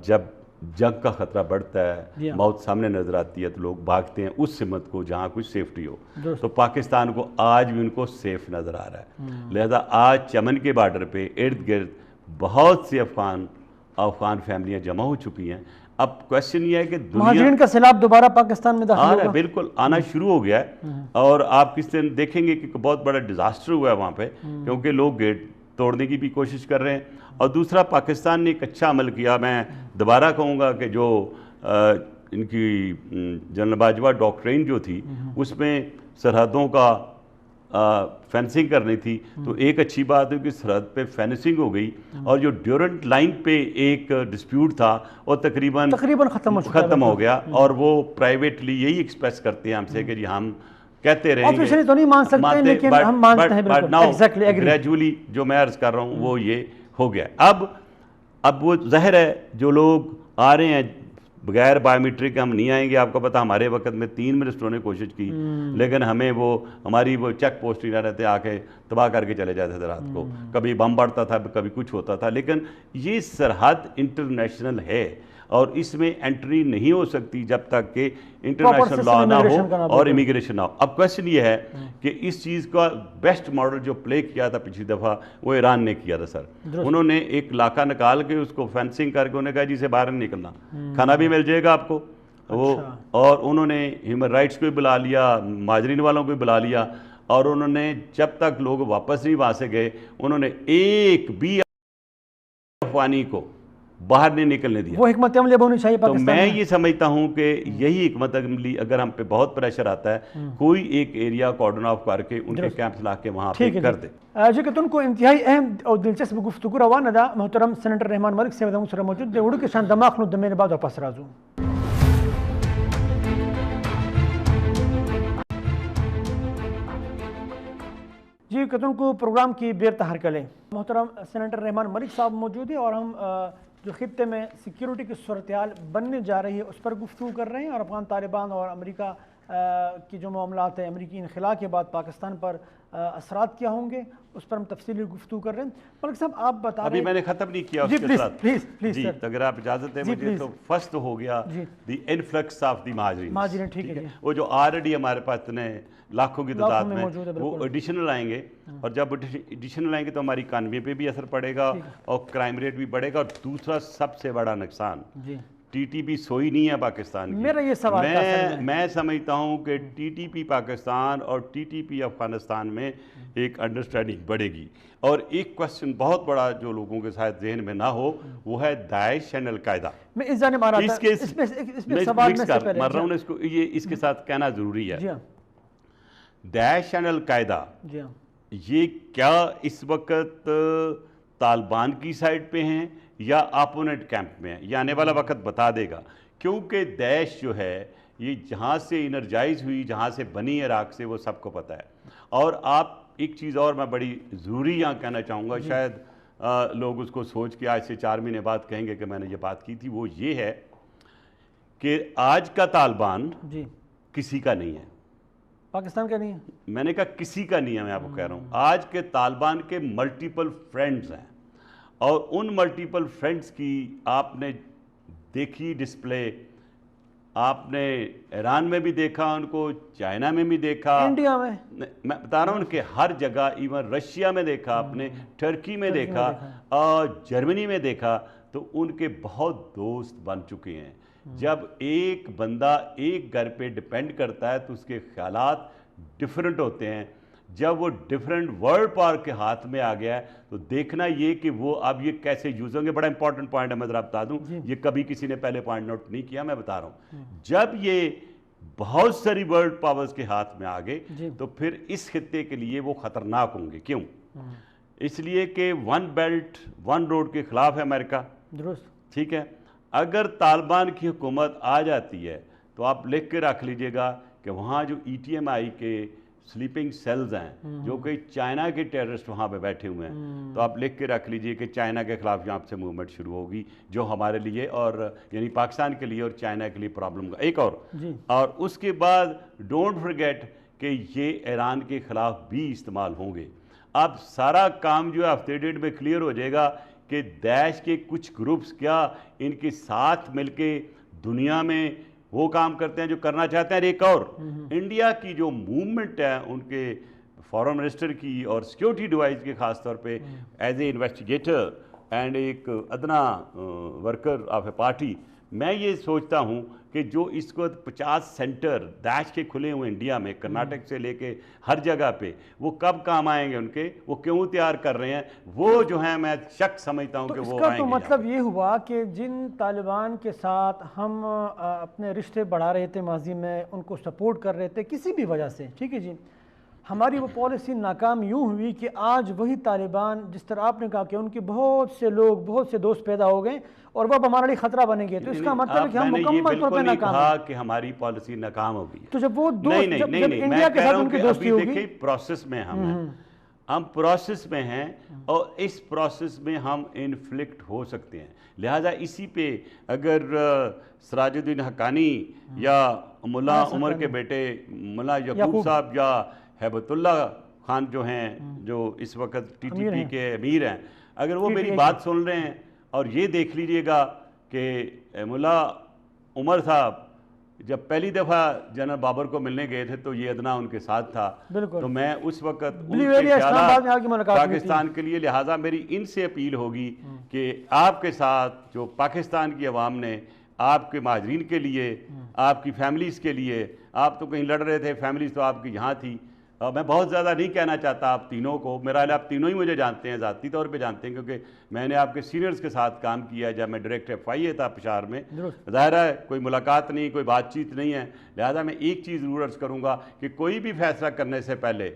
جب جنگ کا خطرہ بڑھتا ہے، موت سامنے نظر آتی ہے، تو لوگ بھاگتے ہیں اس سمت کو جہاں کچھ سیفٹی ہو. تو پاکستان کو آج بھی ان کو سیف نظر آ رہا ہے. لہذا آج چمن کے بارڈر پہ ارد گرد بہت سی افغان فیملیاں جمع ہو چکی ہیں. اب کویسچن یہ ہے کہ مہاجرین کا سیلاب دوبارہ پاکستان میں داخل ہوگا. بالکل آنا شروع ہو گیا ہے، اور آپ کس دن دیکھیں گے کہ بہت بڑا ڈیزاسٹر ہوا ہے وہاں پہ، کیونکہ لوگ گیٹ توڑنے کی بھی کوشش کر رہے ہیں. اور دوسرا، پاکستان نے ایک اچھا عمل کیا. میں دوبارہ کہوں گا کہ جو ان کی جنرل باجوہ ڈاکٹرین جو تھی، اس میں سرحدوں کا فینسنگ کرنی تھی. تو ایک اچھی بات ہے کہ سرحد پہ فینسنگ ہو گئی، اور جو ڈیورنٹ لائن پہ ایک ڈسپیوٹ تھا وہ تقریباً ختم ہو گیا. اور وہ پرائیویٹلی یہی ایکسپریس کرتے ہیں ہم سے کہ جی ہم کہتے رہیں گے، آفیشلی تو نہیں مان سکتے لیکن ہم مانتے ہیں. بالکل گریجولی جو میں عرض کر رہا ہوں وہ یہ ہو گیا. اب وہ ظاہر ہے جو لوگ آ رہے ہیں بغیر بایو میٹرک ہم نہیں آئیں گے. آپ کو پتہ ہمارے وقت میں 3 منسٹروں نے کوشش کی، لیکن ہمیں ہماری وہ چیک پوسٹ ہی نہ رہتے، آ کے تباہ کر کے چلے جاتے تھے رات کو. کبھی بم بڑھتا تھا، کبھی کچھ ہوتا تھا. لیکن یہ سرحد انٹرنیشنل ہے، اور اس میں انٹری نہیں ہو سکتی جب تک کہ انٹرنیشنل لاء نہ ہو اور امیگریشن نہ ہو. اب کویشچن یہ ہے کہ اس چیز کا بیسٹ ماڈل جو پلے کیا تھا پچھلی دفعہ وہ ایران نے کیا تھا سر. انہوں نے ایک علاقہ نکال کے اس کو فینسنگ کر کے انہوں نے کہا جی سے باہر نہیں نکلنا, کھانا بھی مل جائے گا آپ کو وہ, اور انہوں نے ہیومن رائٹس کو بھی بلا لیا, مہاجرین والوں کو بھی بلا لیا, اور انہوں نے جب تک لوگ واپس نہیں وہاں سے گئے انہوں نے ایک بھی افغانی کو باہر نہیں نکلنے دیا. وہ حکمت عملی ہونی چاہیے تو پاکستان میں یہ سمجھتا ہوں کہ یہی حکمت عملی, اگر ہم پہ بہت پریشر آتا ہے کوئی ایک ایریا کارڈن آف کر کے ان کے کیمپس لا کے وہاں پہ کر دے. جی کہ تن کو انتہائی اہم اور دلچسپ گفتگو روانہ دا محترم سینیٹر رحمان ملک سے سر موجود دے اڑو کے شان دماغ نو دمے بعد واپس راځو. جی کتن کو پروگرام کی بیر تہر کلیں محترم سینیٹر رحمان ملک صاحب موجود ہیں اور ہم جو خطے میں سیکیورٹی کی صورتحال بننے جا رہی ہے اس پر گفتگو کر رہے ہیں, اور افغان طالبان اور امریکہ کی جو معاملات ہیں, امریکی انخلاء کے بعد پاکستان پر اثرات کیا ہوں گے اس پر ہم تفصیلی گفتگو کر رہے ہیں. ملک صاحب آپ بتا رہے ہیں, ابھی میں نے ختم نہیں کیا اس کے ساتھ, جی اگر آپ اجازت دیں مجھے, تو فرسٹ ہو گیا دی انفلکس آف دی مہاجرین. ٹھیک ہے, وہ جو آلریڈی ہمارے پاس اتنے لاکھوں کی تعداد میں وہ ایڈیشنل آئیں گے, اور جب ایڈیشنل آئیں گے تو ہماری اکانومی پہ بھی اثر پڑے گا اور کرائم ریٹ بھی بڑھے گا, اور دوسرا سب سے بڑا نقصان ٹی ٹی پی سوئی نہیں ہے پاکستان کی. میرا یہ سوال میں سمجھتا ہوں کہ ٹی ٹی پی پاکستان اور ٹی ٹی پی افغانستان میں ایک انڈرسٹینڈنگ بڑھے گی. اور ایک کوشچن بہت بڑا جو لوگوں کے ساتھ ذہن میں نہ ہو وہ ہے داعش اینڈ القاعدہ. میں اس جانب آ رہا تھا, اس میں سوال میں سے پہلے مر رہا ہوں اس کو, یہ اس کے ساتھ کہنا ضروری ہے. داعش اینڈ القاعدہ یہ کیا اس وقت طالبان کی سائڈ پہ ہیں یا اپوننٹ کیمپ میں ہیں, یہ آنے والا وقت بتا دے گا. کیونکہ داعش جو ہے یہ جہاں سے انرجائز ہوئی, جہاں سے بنی عراق سے, وہ سب کو پتہ ہے. اور آپ ایک چیز اور میں بڑی ضروری یہاں کہنا چاہوں گا, شاید لوگ اس کو سوچ کے آج سے 4 مہینے بعد کہیں گے کہ میں نے یہ بات کی تھی, وہ یہ ہے کہ آج کا طالبان کسی کا نہیں ہے, پاکستان کا نہیں ہے. میں نے کہا کسی کا نہیں ہے, میں آپ کو کہہ رہا ہوں آج کے طالبان کے ملٹیپل فرینڈز ہیں, اور ان ملٹیپل فرینڈز کی آپ نے دیکھی ڈسپلے, آپ نے ایران میں بھی دیکھا ان کو, چائنا میں بھی دیکھا, انڈیا میں, میں بتا رہا ہوں ان کے ہر جگہ, ایون رشیا میں دیکھا آپ نے, ٹرکی میں دیکھا, اور جرمنی میں دیکھا, تو ان کے بہت دوست بن چکے ہیں. جب ایک بندہ ایک گھر پہ ڈیپینڈ کرتا ہے تو اس کے خیالات ڈیفرنٹ ہوتے ہیں. جب وہ ڈیفرنٹ ورلڈ پاور کے ہاتھ میں آ گیا ہے تو دیکھنا یہ کہ وہ اب یہ کیسے یوز ہوں گے. بڑا امپورٹنٹ پوائنٹ ہے, میں ذرا بتا دوں, یہ کبھی کسی نے پہلے پوائنٹ نوٹ نہیں کیا, میں بتا رہا ہوں. جب یہ بہت ساری ورلڈ پاورز کے ہاتھ میں آ گئے تو پھر اس خطے کے لیے وہ خطرناک ہوں گے. کیوں؟ اس لیے کہ ون بیلٹ ون روڈ کے خلاف ہے امریکہ. درست, ٹھیک ہے. اگر طالبان کی حکومت آ جاتی ہے تو آپ لکھ کے رکھ لیجئے گا کہ وہاں جو ای ٹی ایم آئی کے سلیپنگ سیلز ہیں, جو کہ چائنا کے ٹیررسٹ وہاں پہ بیٹھے ہوئے ہیں, تو آپ لکھ کے رکھ لیجئے کہ چائنا کے خلاف یہاں سے موومنٹ شروع ہوگی, جو ہمارے لیے اور یعنی پاکستان کے لیے اور چائنا کے لیے پرابلم کا ایک اور اس کے بعد ڈونٹ فرگیٹ کہ یہ ایران کے خلاف بھی استعمال ہوں گے. اب سارا کام جو ہے ہفتے ڈیڑھ میں کلیئر ہو جائے گا کہ داعش کے کچھ گروپس کیا ان کے ساتھ مل کے دنیا میں وہ کام کرتے ہیں جو کرنا چاہتے ہیں. ایک اور انڈیا کی جو موومنٹ ہے ان کے فارن منسٹر کی اور سیکیورٹی ڈیوائس کے خاص طور پہ ایز اے انویسٹیگیٹر اینڈ ایک ادنا ورکر آف اے پارٹی, میں یہ سوچتا ہوں کہ جو اس کو 50 سینٹر داعش کے کھلے ہوئے انڈیا میں, کرناٹک سے لے کے ہر جگہ پہ, وہ کب کام آئیں گے ان کے, وہ کیوں تیار کر رہے ہیں, وہ جو ہیں میں شک سمجھتا ہوں کہ وہ آئیں گے. تو مطلب یہ ہوا کہ جن طالبان کے ساتھ ہم اپنے رشتے بڑھا رہے تھے ماضی میں, ان کو سپورٹ کر رہے تھے کسی بھی وجہ سے, ٹھیک ہے جی, ہماری وہ پالیسی ناکام یوں ہوئی کہ آج وہی طالبان جس طرح آپ نے کہا کہ ان کے بہت سے لوگ, بہت سے دوست پیدا ہو گئے اور وہ اب ہمارے لیے خطرہ بنیں گے. تو اس کا مطلب ہے کہ ہم مکمل طور پہ ناکام ہیں. کہ ہماری پالیسی ناکام ہو گئی. تو جب وہ دوست, جب انڈیا کے ساتھ ان کی دوستی ہوگی, دیکھیں پروسیس میں ہم پروسیس میں ہیں اور اس پروسیس میں ہم انفلکٹ ہو سکتے ہیں. لہٰذا اسی پہ اگر سراج الدین حقانی یا ملا عمر کے بیٹے ملا یعقوب صاحب یا ہیبت اللہ خان جو ہیں, جو اس وقت ٹی ٹی پی کے امیر ہیں, اگر وہ میری بات سن رہے ہیں, اور یہ دیکھ لیجئے گا کہ ملا عمر صاحب جب پہلی دفعہ جنرل بابر کو ملنے گئے تھے تو یہ ادنا ان کے ساتھ تھا، تو میں اس وقت ان کے خیالات پاکستان کے لیے، لہٰذا میری ان سے اپیل ہوگی کہ آپ کے ساتھ جو پاکستان کی عوام نے آپ کے مہاجرین کے لیے، آپ کی فیملیز کے لیے، آپ تو کہیں لڑ رہے تھے، فیملیز تو آپ کی یہاں تھی، میں بہت زیادہ نہیں کہنا چاہتا آپ تینوں کو، میرا آپ تینوں ہی مجھے جانتے ہیں، ذاتی طور پہ جانتے ہیں، کیونکہ میں نے آپ کے سینئرز کے ساتھ کام کیا ہے جب میں ڈائریکٹر FIA تھا پشاور میں، ظاہر ہے کوئی ملاقات نہیں، کوئی بات چیت نہیں ہے، لہذا میں ایک چیز ضرور عرض کروں گا کہ کوئی بھی فیصلہ کرنے سے پہلے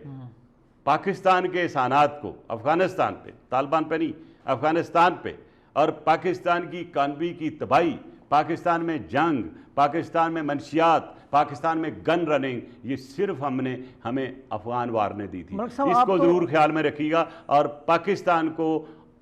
پاکستان کے احسانات کو، افغانستان پہ، طالبان پہ نہیں، افغانستان پہ، اور پاکستان کی اکانومی کی تباہی، پاکستان میں جنگ، پاکستان میں منشیات، پاکستان میں گن رننگ، یہ صرف ہمیں افغان وار نے دی تھی، اس کو ضرور خیال میں رکھیے گا، اور پاکستان کو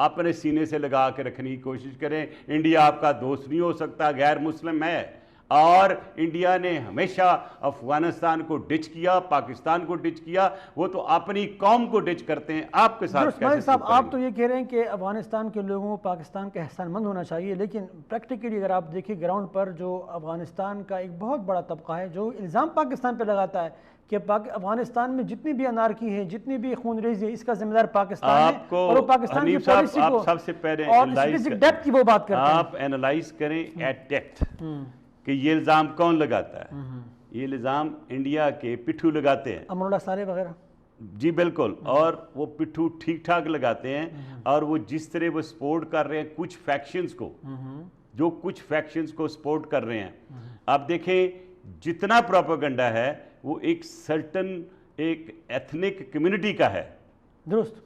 اپنے سینے سے لگا کے رکھنے کی کوشش کریں۔ انڈیا آپ کا دوست نہیں ہو سکتا، غیر مسلم ہے، اور انڈیا نے ہمیشہ افغانستان کو ڈچ کیا، پاکستان کو ڈچ کیا، وہ تو اپنی قوم کو ڈچ کرتے ہیں، آپ کے ساتھ کیسے صاحب آپ تو یہ کہہ رہے ہیں کہ افغانستان کے لوگوں کو پاکستان کا احسان مند ہونا چاہیے، لیکن پریکٹیکلی اگر آپ دیکھیں گراؤنڈ پر جو افغانستان کا ایک بہت بڑا طبقہ ہے جو الزام پاکستان پہ لگاتا ہے کہ افغانستان میں جتنی بھی انارکی ہے، جتنی بھی خون ریزی ہے، اس کا ذمہ دار پاکستان ہے، اور وہ پاکستان کی پالیسی کو سب سے پہلے اور اسٹریٹجک ڈیپتھ کی وہ بات کرتے ہیں، آپ اینالائز کریں ایٹ ڈیپتھ کہ یہ الزام کون لگاتا ہے۔ یہ الزام انڈیا کے پٹھو لگاتے ہیں، امر اللہ صالح وغیرہ، جی بالکل، اور وہ پٹھو ٹھیک ٹھاک لگاتے ہیں، اور وہ جس طرح وہ سپورٹ کر رہے ہیں کچھ فیکشنز کو، جو کچھ فیکشنز کو سپورٹ کر رہے ہیں، آپ دیکھیں جتنا پروپیگنڈا ہے وہ ایک سرٹن ایک ایتھنک کمیونٹی کا ہے، درست،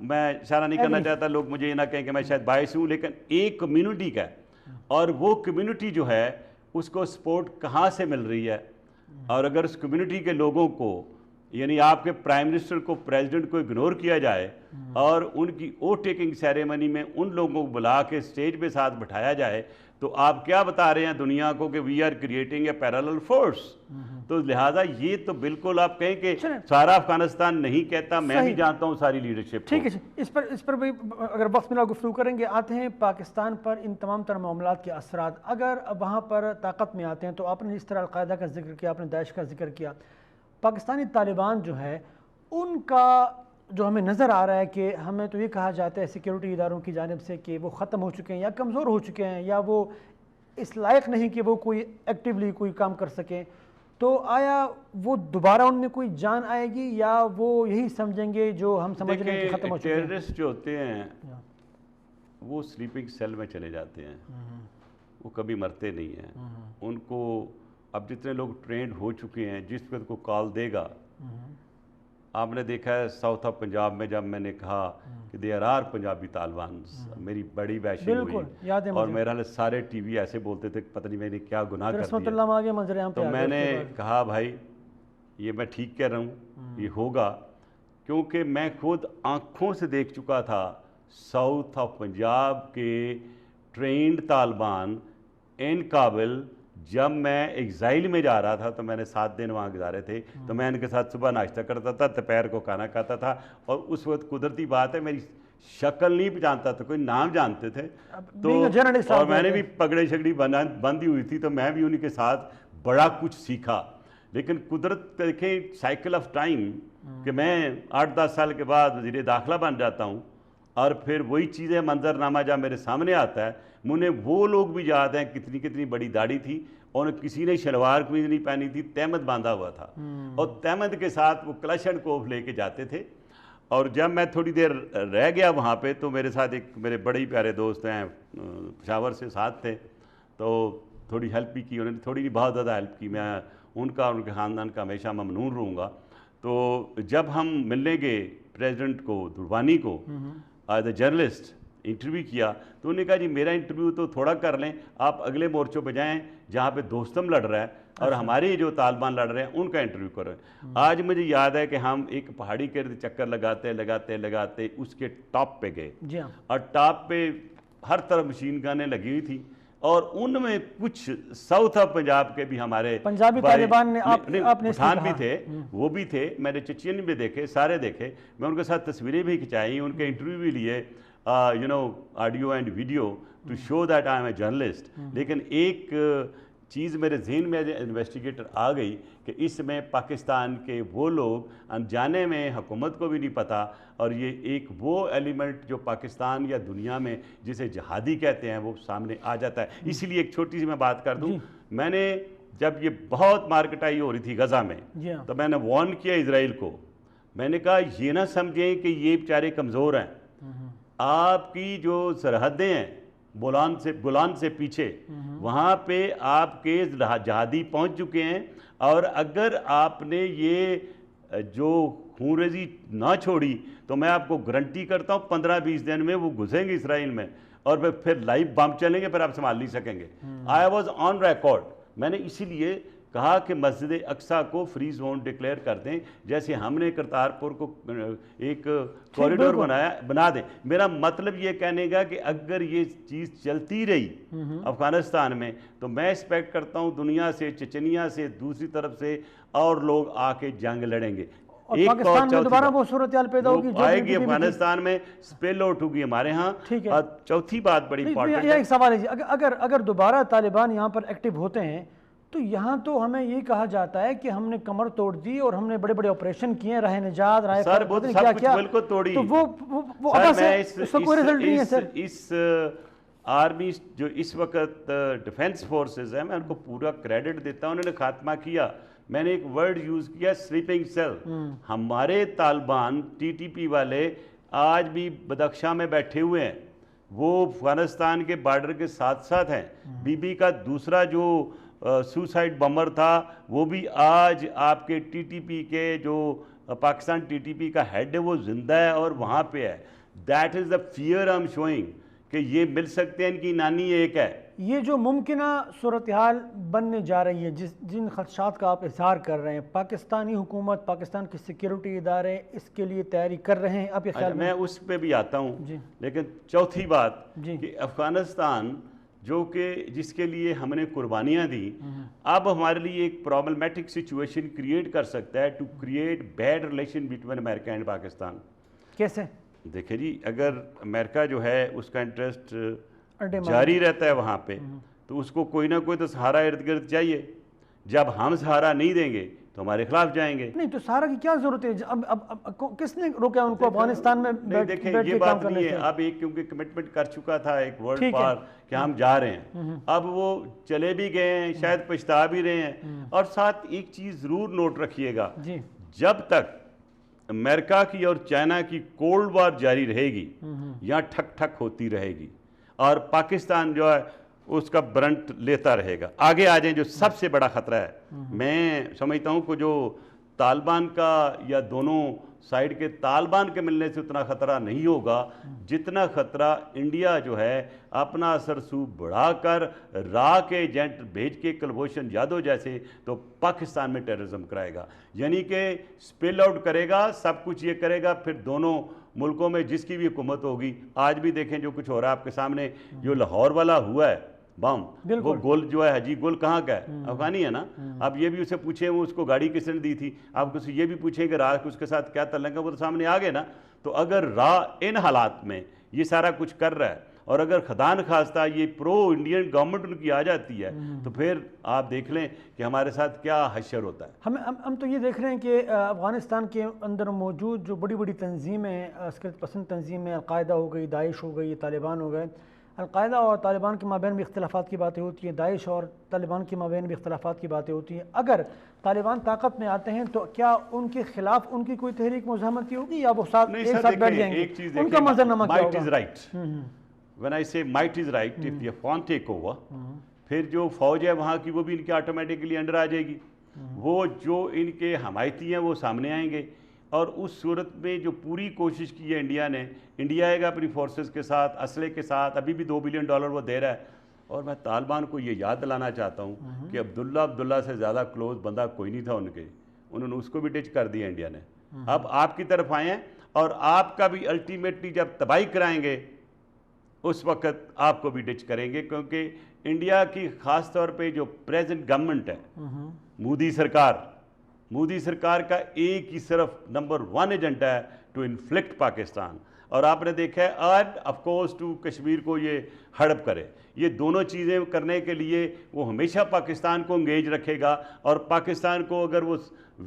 میں اشارہ نہیں کرنا چاہتا لوگ مجھے یہ نہ کہیں کہ میں شاید باعث ہوں، لیکن ایک کمیونٹی کا ہے، اور وہ کمیونٹی جو ہے اس کو سپورٹ کہاں سے مل رہی ہے، اور اگر اس کمیونٹی کے لوگوں کو، یعنی آپ کے پرائم منسٹر کو، پریزیڈنٹ کو اگنور کیا جائے اور ان کی ووٹ ٹیکنگ سیریمنی میں ان لوگوں کو بلا کے سٹیج پہ ساتھ بٹھایا جائے، تو آپ کیا بتا رہے ہیں دنیا کو کہ we are creating a parallel force, تو لہٰذا یہ تو بالکل آپ کہیں کہ سارا افغانستان نہیں کہتا، میں بھی جانتا ہوں ساری لیڈرشپ، ٹھیک ہے، اس پر بھی اگر وقت ملا گفتگو کریں گے۔ آتے ہیں پاکستان پر ان تمام تر معاملات کے اثرات، اگر وہاں پر طاقت میں آتے ہیں تو آپ نے اس طرح القاعدہ کا ذکر کیا، آپ نے داعش کا ذکر کیا، پاکستانی طالبان جو ہے ان کا جو ہمیں نظر آ رہا ہے کہ ہمیں تو یہ کہا جاتا ہے سیکیورٹی اداروں کی جانب سے کہ وہ ختم ہو چکے ہیں یا کمزور ہو چکے ہیں یا وہ اس لائق نہیں کہ وہ کوئی ایکٹیولی کوئی کام کر سکیں، تو آیا وہ دوبارہ ان میں کوئی جان آئے گی یا وہ یہی سمجھیں گے جو ہم سمجھ رہے ہیں کہ ختم ہو چکے ہیں؟ ٹیررسٹ جو ہوتے ہیں وہ سلیپنگ سیل میں چلے جاتے ہیں، وہ کبھی مرتے نہیں ہیں، ان کو اب جتنے لوگ ٹرینڈ ہو چکے ہیں جس وقت کو کال دے گا، آپ نے دیکھا ہے ساؤتھ آف پنجاب میں جب میں نے کہا کہ دیر آر پنجابی طالبان، میری بڑی بیشی ہوئی اور میرا سارے ٹی وی ایسے بولتے تھے پتہ نہیں میں نے کیا گناہ کر دیا، تو میں نے کہا بھائی یہ میں ٹھیک کہہ رہا ہوں، یہ ہوگا، کیونکہ میں خود آنکھوں سے دیکھ چکا تھا ساؤتھ آف پنجاب کے ٹرینڈ طالبان ان کابل، جب میں ایگزائل میں جا رہا تھا تو میں نے 7 دن وہاں گزارے تھے، تو میں ان کے ساتھ صبح ناشتہ کرتا تھا، دوپہر کو کھانا کھاتا تھا، اور اس وقت قدرتی بات ہے میری شکل نہیں جانتا تھا، کوئی نام جانتے تھے، تو اور میں نے بھی پگڑی شگڑی بندی ہوئی تھی، تو میں بھی ان کے ساتھ بڑا کچھ سیکھا، لیکن قدرت دیکھیں سائیکل آف ٹائم کہ میں 8-10 سال کے بعد وزیر داخلہ بن جاتا ہوں، اور پھر وہی چیزیں منظر نامہ جب میرے سامنے آتا ہے، مجھے وہ لوگ بھی یاد ہیں کتنی بڑی داڑھی تھی، اور کسی نے شلوار قمیض نہیں پہنی تھی، تہمد باندھا ہوا تھا، اور تہمد کے ساتھ وہ کلشن کوف لے کے جاتے تھے، اور جب میں تھوڑی دیر رہ گیا وہاں پہ تو میرے ساتھ ایک میرے بڑے ہی پیارے دوست ہیں پشاور سے ساتھ تھے، تو تھوڑی ہیلپ بھی کی انہوں نے، تھوڑی نہیں بہت زیادہ ہیلپ کی، میں ان کا ان کے خاندان کا ہمیشہ ممنون رہوں گا۔ تو جب ہم ملنے گئے پریزیڈنٹ کو، دھروانی کو، ایز اے جرنلسٹ انٹرویو کیا، تو انہوں نے کہا جی میرا انٹرویو تو تھوڑا کر لیں، آپ اگلے مورچوں پہ جائیں جہاں پہ دوستم لڑ رہا ہے اور ہمارے جو طالبان لڑ رہے ہیں ان کا انٹرویو کریں۔ آج مجھے یاد ہے کہ ہم ایک پہاڑی کے ارد چکر لگاتے اس کے ٹاپ پہ گئے، اور ٹاپ پہ ہر طرف مشین گنیں لگی ہوئی تھی، اور ان میں کچھ ساؤتھ آف پنجاب کے بھی ہمارے پنجابی طالبان نے پٹھان بھی تھے، وہ بھی تھے، میں نے چچین بھی دیکھے، سارے دیکھے، میں ان کے ساتھ تصویریں بھی کھچائی، ان کے انٹرویو بھی لیے، audio and video to show that I am a journalist. لیکن ایک چیز میرے ذہن میں انویسٹیگیٹر آ گئی کہ اس میں پاکستان کے وہ لوگ انجانے میں حکومت کو بھی نہیں پتہ، اور یہ ایک وہ ایلیمنٹ جو پاکستان یا دنیا میں جسے جہادی کہتے ہیں وہ سامنے آ جاتا ہے. اسی لیے ایک چھوٹی سی میں بات کر دوں، میں نے جب یہ بہت مارکٹائی ہو رہی تھی غزہ میں تو میں نے وارن کیا اسرائیل کو، میں نے کہا یہ نہ سمجھیں کہ یہ بیچارے کمزور ہیں، آپ کی جو سرحدیں ہیں گولان سے پیچھے، وہاں پہ آپ کے جہادی پہنچ چکے ہیں، اور اگر آپ نے یہ جو خون ریزی نہ چھوڑی تو میں آپ کو گارنٹی کرتا ہوں 15-20 دن میں وہ گھسیں گے اسرائیل میں، اور پھر لائیو بم چلیں گے، پھر آپ سنبھال نہیں سکیں گے. I was on record. میں نے اسی لیے کہا کہ مسجد اقصیٰ کو فری زون ڈکلیئر کر دیں، جیسے ہم نے کرتارپور کو ایک کوریڈور بنا دیں. میرا مطلب یہ کہنے گا کہ اگر یہ چیز چلتی رہی افغانستان میں تو میں ایکسپیکٹ کرتا ہوں دنیا سے، چچنیا سے، دوسری طرف سے اور لوگ آ کے جنگ لڑیں گے. ایک پاکستان میں دوبارہ وہ صورتحال پیدا ہوگی جو آئے گی افغانستان میں، سپیل آؤٹ ہوگی ہمارے ہاں. اور چوتھی بات بڑی امپورٹنٹ ہے، ایک سوال ہے جی، اگر دوبارہ طالبان یہاں پر ایکٹیو ہوتے ہیں تو یہاں تو ہمیں یہ کہا جاتا ہے کہ ہم نے کمر توڑ دی اور ہم نے بڑے بڑے آپریشن کیے، راہ نجات، راہ سر وہ سب کچھ بالکل توڑی. تو وہ اس کا کوئی رزلٹ نہیں ہے سر. اس آرمی جو اس وقت ڈیفنس فورسز ہیں، میں ان کو پورا کریڈٹ دیتا ہوں، انہوں نے خاتمہ کیا. میں نے ایک ورڈ یوز کیا، سلیپنگ سیل. ہمارے طالبان ٹی ٹی پی والے آج بھی بدخشاں میں بیٹھے ہوئے ہیں، وہ افغانستان کے بارڈر کے ساتھ ساتھ ہیں. بی بی کا دوسرا جو سوسائڈ بمر تھا وہ بھی آج آپ کے ٹی ٹی پی کے جو پاکستان ٹی ٹی پی کا ہیڈ ہے وہ زندہ ہے اور وہاں پہ ہے. That is the fear I am showing کہ یہ مل سکتے ہیں، ان کی نانی ایک ہے. یہ جو ممکنہ صورتحال بننے جا رہی ہے، جن خدشات کا آپ اظہار کر رہے ہیں، پاکستانی حکومت، پاکستان کے سیکیورٹی ادارے اس کے لیے تیاری کر رہے ہیں؟ آپ یہ خیال میں اس پہ بھی آتا ہوں، لیکن چوتھی بات کہ افغانستان جو کہ جس کے لیے ہم نے قربانیاں دی، اب ہمارے لیے ایک پرابلمیٹک سچویشن کریٹ کر سکتا ہے to create bad relation between America and Pakistan. کیسے؟ دیکھیں جی، اگر امریکہ جو ہے اس کا انٹرسٹ جاری رہتا ہے وہاں پہ تو اس کو کوئی نہ کوئی تو سہارا ارد گرد چاہیے. جب ہم سہارا نہیں دیں گے تو ہمارے خلاف جائیں گے. نہیں تو سہارا کی کیا ضرورت ہے؟ اب کس نے روکا ان کو افغانستان میں دیکھیں یہ بات نہیں ہے. اب ایک کیونکہ کمٹمنٹ کر چکا تھا ایک ورلڈ پاور کہ ہم جا رہے ہیں، اب وہ چلے بھی گئے ہیں، شاید پچھتا بھی رہے ہیں. اور ساتھ ایک چیز ضرور نوٹ رکھیے گا، جب تک امریکہ کی اور چائنا کی کولڈ وار جاری رہے گی، یہاں ٹھک ٹھک ہوتی رہے گی اور پاکستان جو ہے اس کا برنٹ لیتا رہے گا. آگے آ جائیں جو سب سے بڑا خطرہ ہے، میں سمجھتا ہوں کہ جو طالبان کا یا دونوں سائیڈ کے طالبان کے ملنے سے اتنا خطرہ نہیں ہوگا جتنا خطرہ انڈیا جو ہے اپنا اثر سو بڑھا کر راہ کے ایجنٹ بھیج کے کلبھوشن یادو جیسے تو پاکستان میں ٹیررزم کرائے گا. یعنی کہ سپیل آؤٹ کرے گا، سب کچھ یہ کرے گا. پھر دونوں ملکوں میں جس کی بھی حکومت ہوگی، آج بھی دیکھیں جو کچھ ہو رہا ہے آپ کے سامنے، جو لاہور والا ہوا ہے بم، وہ گل جو ہے حجی گل کہاں کا ہے؟ افغانی ہے نا. اب یہ بھی اسے پوچھیں وہ اس کو گاڑی کس نے دی تھی، آپ اسے یہ بھی پوچھیں کہ راہ اس کے ساتھ کیا تعلق ہے، وہ تو سامنے آ گئے نا. تو اگر راہ ان حالات میں یہ سارا کچھ کر رہا ہے اور اگر خدا نخواستہ یہ پرو انڈین گورنمنٹ ان کی آ جاتی ہے تو پھر آپ دیکھ لیں کہ ہمارے ساتھ کیا حشر ہوتا ہے. ہم تو یہ دیکھ رہے ہیں کہ افغانستان کے اندر موجود جو بڑی بڑی تنظیمیں، عسکریت پسند تنظیمیں، القاعدہ ہو گئی، داعش ہو گئی، طالبان ہو گئے، القاعدہ اور طالبان کے مابین بھی اختلافات کی باتیں ہوتی ہیں، داعش اور طالبان کے مابین بھی اختلافات کی باتیں ہوتی ہیں. اگر طالبان طاقت میں آتے ہیں تو کیا ان کے خلاف ان کی کوئی تحریک مزاحمتی ہوگی یا وہ ایک ساتھ بیٹھ جائیں گے؟ ان کا منظرنامہ کیا ہوگا؟ When I say might is right, if the Afghan take over, پھر جو فوج ہے وہاں کی وہ بھی ان کے آٹومیٹکلی انڈر آ جائے گی. وہ جو ان کے حمایتی ہیں وہ سامنے آئیں گے. اور اس صورت میں جو پوری کوشش کی ہے انڈیا نے، انڈیا آئے گا اپنی فورسز کے ساتھ، اسلحے کے ساتھ، ابھی بھی $2 بلین وہ دے رہا ہے. اور میں طالبان کو یہ یاد دلانا چاہتا ہوں کہ عبداللہ سے زیادہ کلوز بندہ کوئی نہیں تھا ان کے، انہوں نے اس کو بھی ڈچ کر دیا انڈیا نے. اب آپ کی طرف آئے ہیں اور آپ کا بھی الٹیمیٹلی جب تباہی کرائیں گے اس وقت آپ کو بھی ڈچ کریں گے، کیونکہ انڈیا کی خاص طور پہ جو پریزنٹ گورنمنٹ ہے مودی سرکار کا ایک ہی صرف نمبر 1 ایجنڈا ہے ٹو انفلکٹ پاکستان. اور آپ نے دیکھا ہے آج آف کورس ٹو کشمیر کو یہ ہڑپ کرے. یہ دونوں چیزیں کرنے کے لیے وہ ہمیشہ پاکستان کو انگیج رکھے گا, اور پاکستان کو اگر وہ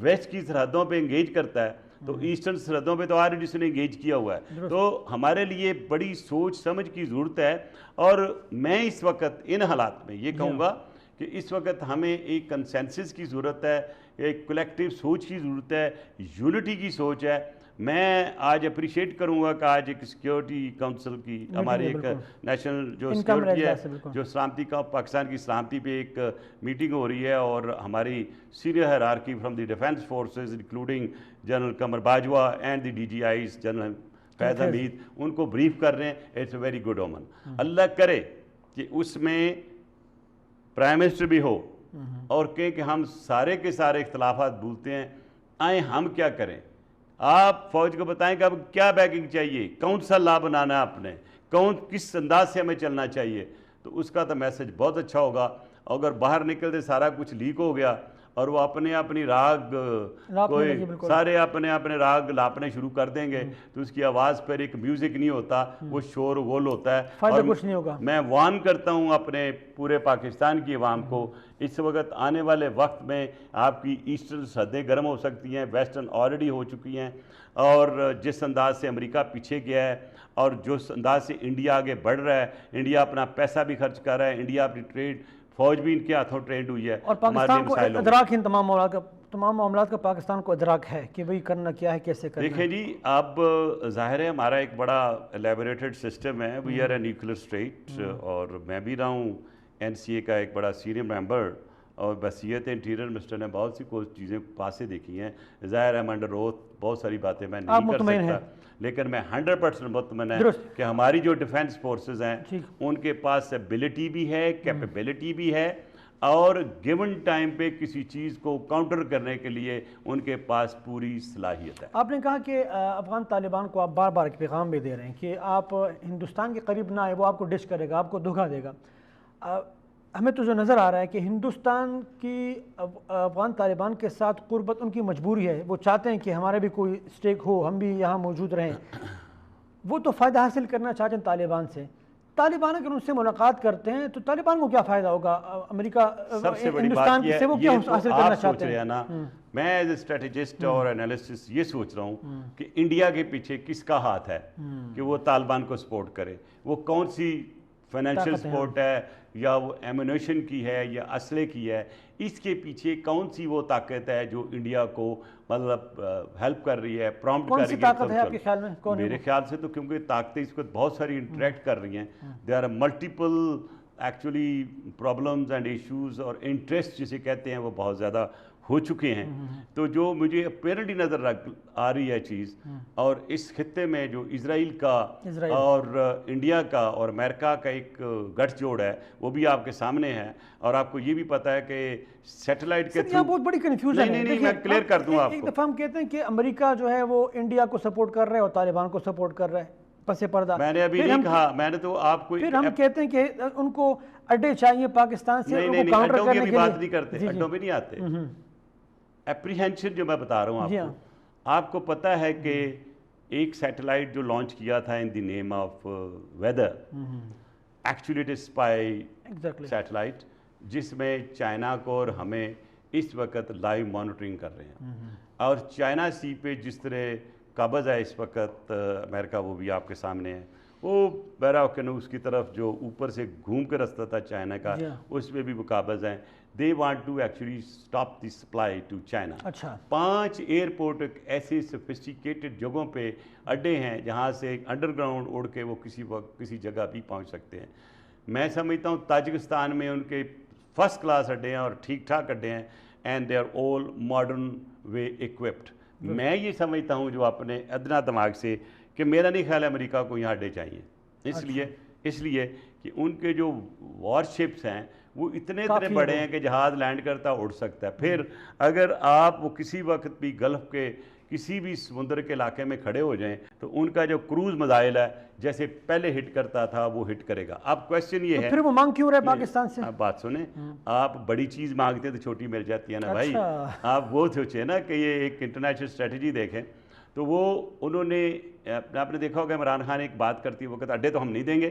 ویسٹ کی سرحدوں پہ انگیج کرتا ہے تو ایسٹرن سرحدوں پہ تو آلریڈی اس نے انگیج کیا ہوا ہے. تو ہمارے لیے بڑی سوچ سمجھ کی ضرورت ہے, اور میں اس وقت ان حالات میں یہ کہوں گا کہ اس وقت ہمیں ایک کنسنسس کی ضرورت ہے, ایک کولیکٹیو سوچ کی ضرورت ہے, یونٹی کی سوچ ہے. میں آج اپریشیٹ کروں گا کہ آج ایک سیکیورٹی کونسل کی ہماری ایک نیشنل جو سیکیورٹی ہے, جو سلامتی کا پاکستان کی سلامتی پہ ایک میٹنگ ہو رہی ہے, اور ہماری senior hierarchy from the defence forces including general Qamar Bajwa and the DGIs general Faiz Hamid, ان کو بریف کر رہے ہیں. It's a very good omen. اللہ کرے کہ اس میں پرائم منسٹر بھی ہو اور کہ ہم سارے کے سارے اختلافات بھولتے ہیں. آئیں ہم کیا کریں, آپ فوج کو بتائیں کہ اب کیا بیکنگ چاہیے, کون سا لا بنانا ہے آپ نے, کس انداز سے ہمیں چلنا چاہیے. تو اس کا تو میسج بہت اچھا ہوگا. اگر باہر نکلتے سارا کچھ لیک ہو گیا اور وہ اپنی راگ کوئی سارے اپنے راگ لاپنے شروع کر دیں گے تو اس کی آواز پر ایک میوزک نہیں ہوتا, وہ شور غول ہوتا ہے, فائدہ کچھ نہیں ہوگا. میں وارن کرتا ہوں اپنے پورے پاکستان کی عوام کو, اس وقت آنے والے وقت میں آپ کی ایسٹرن سرحدیں گرم ہو سکتی ہیں, ویسٹرن آلریڈی ہو چکی ہیں, اور جس انداز سے امریکہ پیچھے گیا ہے اور جس انداز سے انڈیا آگے بڑھ رہا ہے, انڈیا اپنا پیسہ بھی خرچ کر رہا ہے, انڈیا اپنی ٹریڈ فوج بھی ان کے ہاتھوں ٹرینڈ ہوئی ہے, اور پاکستان کو ادراک ان تمام معاملات کا پاکستان کو ادراک ہے کہ بھئی کرنا کیا ہے, کیسے کرنا ہے. دیکھیں جی, اب ظاہر ہے ہمارا ایک بڑا الیبوریٹڈ سسٹم ہے, we are a nuclear state, اور میں بھی رہا ہوں NCA کا ایک بڑا سینئر ممبر, اور وزیر انٹیریئر منسٹر نے بہت سی چیزیں پاسے دیکھی ہیں. ظاہر ہے انڈر اوتھ بہت ساری باتیں میں نہیں کر سکتا, لیکن میں 100% مطمئن ہے کہ ہماری جو ڈیفینس فورسز ہیں ان کے پاس ایبلٹی بھی ہے, کیپیبلٹی بھی ہے, اور گیون ٹائم پہ کسی چیز کو کاؤنٹر کرنے کے لیے ان کے پاس پوری صلاحیت ہے. آپ نے کہا کہ افغان طالبان کو آپ بار بار ایک پیغام بھی دے رہے ہیں کہ آپ ہندوستان کے قریب نہ آئے, وہ آپ کو ڈش کرے گا, آپ کو دھوکہ دے گا. ہمیں تو جو نظر آ رہا ہے کہ ہندوستان کی افغان طالبان کے ساتھ قربت ان کی مجبوری ہے, وہ چاہتے ہیں کہ ہمارے بھی کوئی اسٹیک ہو, ہم بھی یہاں موجود رہیں. وہ تو فائدہ حاصل کرنا چاہتے ہیں طالبان سے. طالبان اگر ان سے ملاقات کرتے ہیں تو طالبان کو کیا فائدہ ہوگا؟ امریکہ ہندوستان سے وہ کیا حاصل کرنا چاہتے ہیں؟ میں ایز اے اسٹریٹجسٹ اور انالیسٹس یہ سوچ رہا ہوں کہ انڈیا کے پیچھے کس کا ہاتھ ہے کہ وہ طالبان کو سپورٹ کرے. وہ کون سی فائنینشیل سپورٹ ہے, یا وہ ایمونیشن کی ہے, یا اسلحے کی ہے, اس کے پیچھے کون سی وہ طاقت ہے جو انڈیا کو مطلب ہیلپ کر رہی ہے, پرومپٹ کر رہی ہے؟ طاقت ہے آپ کے خیال میں؟ میرے خیال سے تو کیونکہ طاقتیں اس وقت بہت ساری انٹریکٹ کر رہی ہیں, they are multiple actually problems and issues, اور انٹرسٹ جسے کہتے ہیں وہ بہت زیادہ ہو چکے ہیں. تو جو مجھے اپیرنٹلی نظر آ رہی ہے چیز, اور اس خطے میں جو اسرائیل کا اور انڈیا کا اور امریکہ کا ایک گٹھ جوڑ ہے وہ بھی آپ کے سامنے ہے. اور آپ کو یہ بھی پتہ ہے کہ سیٹلائٹ کے تھرو بہت بڑی کنفیوژن ہے. نہیں میں کلیئر کر دوں آپ کو. ایک دفعہ ہم کہتے ہیں کہ امریکہ جو ہے وہ انڈیا کو سپورٹ کر رہا ہے اور طالبان کو سپورٹ کر رہا ہے پس پردہ. میں نے ابھی نہیں کہا, میں نے تو آپ کو پھر ہم کہتے ہیں کہ ان کو اڈے چاہیے پاکستان سے, ان کو کاؤنٹر کرنے کے لیے. بات نہیں کرتے, اڈوں پہ نہیں آتے. اپریہنشن جو میں بتا رہا ہوں آپ کو پتہ ہے کہ ایک سیٹلائٹ جو لانچ کیا تھا in the name of weather, actually it is spy satellite, جس میں چائنا کو اور ہمیں اس وقت لائیو مانیٹرنگ کر رہے ہیں. اور چائنا سی پہ جس طرح قابض ہے اس وقت امریکہ, وہ بھی آپ کے سامنے ہے. وہ بیراکنوس کی طرف جو اوپر سے گھوم کے رستہ تھا چائنا کا, اس میں بھی وہ قابض ہیں. They want to actually stop the supply to China. 5 airport ایسے سفسٹیکیٹڈ جگہوں پہ اڈے ہیں جہاں سے انڈر گراؤنڈ اڑ کے وہ کسی وقت کسی جگہ بھی پہنچ سکتے ہیں. میں سمجھتا ہوں تاجکستان میں ان کے فرسٹ کلاس اڈے ہیں اور ٹھیک ٹھاک اڈے ہیں, and they are all modern way equipped. میں یہ سمجھتا ہوں جو اپنے ادنا دماغ سے کہ میرا نہیں خیال ہے امریکہ کو یہاں اڈے چاہیے, اس لیے کہ ان کے جو وار شپس ہیں وہ اتنے بڑے ہیں کہ جہاز لینڈ کرتا اڑ سکتا ہے. پھر اگر آپ وہ کسی وقت بھی گلف کے کسی بھی سمندر کے علاقے میں کھڑے ہو جائیں تو ان کا جو کروز میزائل ہے جیسے پہلے ہٹ کرتا تھا وہ ہٹ کرے گا. اب کویسچن یہ ہے پھر وہ مانگ کیوں رہے پاکستان سے؟ آپ بات سنیں, آپ بڑی چیز مانگتے ہیں تو چھوٹی مل جاتی ہے نا بھائی. آپ وہ سوچیں نا کہ یہ ایک انٹرنیشنل اسٹریٹجی دیکھیں تو وہ انہوں نے آپ نے دیکھا ہوگا عمران خان ایک بات کرتی ہے وہ کہتا اڈے تو ہم نہیں دیں گے.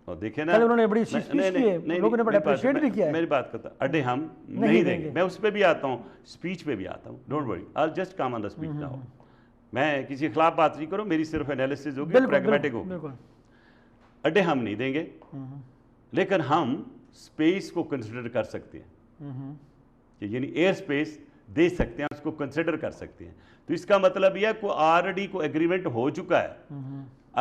اور دیکھیں نا انہوں نے بڑی اسپیچ کی ہے, لوگوں نے بڑا اپریشیٹ بھی کیا ہے. میری بات کرتا اڈے ہم نہیں دیں گے. میں اس پہ بھی آتا ہوں, اسپیچ پہ بھی آتا ہوں, don't worry I just come on the speech now. میں کسی کے خلاف بات نہیں کروں, میری صرف انالیسس ہوگی, پریگمیٹک ہوگی. اڈے ہم نہیں دیں گے لیکن ہم اسپیس کو کنسیڈر کر سکتے ہیں, یعنی ایئر اسپیس دے سکتے ہیں, اس کو کنسیڈر کر سکتے ہیں. تو اس کا مطلب یہ ہے کہ آلریڈی کوئی ایگریمنٹ ہو چکا ہے.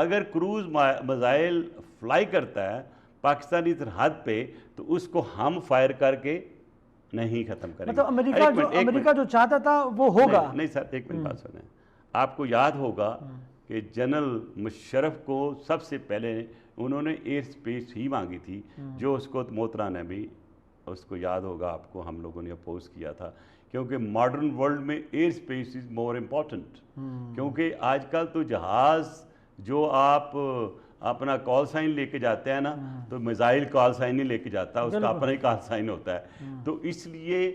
اگر کروز میزائل فلائی کرتا ہے پاکستانی سرحد پہ تو اس کو ہم فائر کر کے نہیں ختم کریں گے. مطلب امریکہ جو چاہتا تھا وہ ہوگا نہیں سر, ایک منٹ بات سنیں. آپ کو یاد ہوگا کہ جنرل مشرف کو سب سے پہلے انہوں نے ایئر اسپیس ہی مانگی تھی, جو اس کو محترم نے بھی, اس کو یاد ہوگا آپ کو, ہم لوگوں نے اپوز کیا تھا کیونکہ ماڈرن ورلڈ میں air space is more important. کیونکہ آج کل تو جہاز جو آپ اپنا کال سائن لے کے جاتے ہیں نا, تو میزائل کال سائن نہیں لے کے جاتا, اس کا اپنا ہی کال سائن ہوتا ہے. تو اس لیے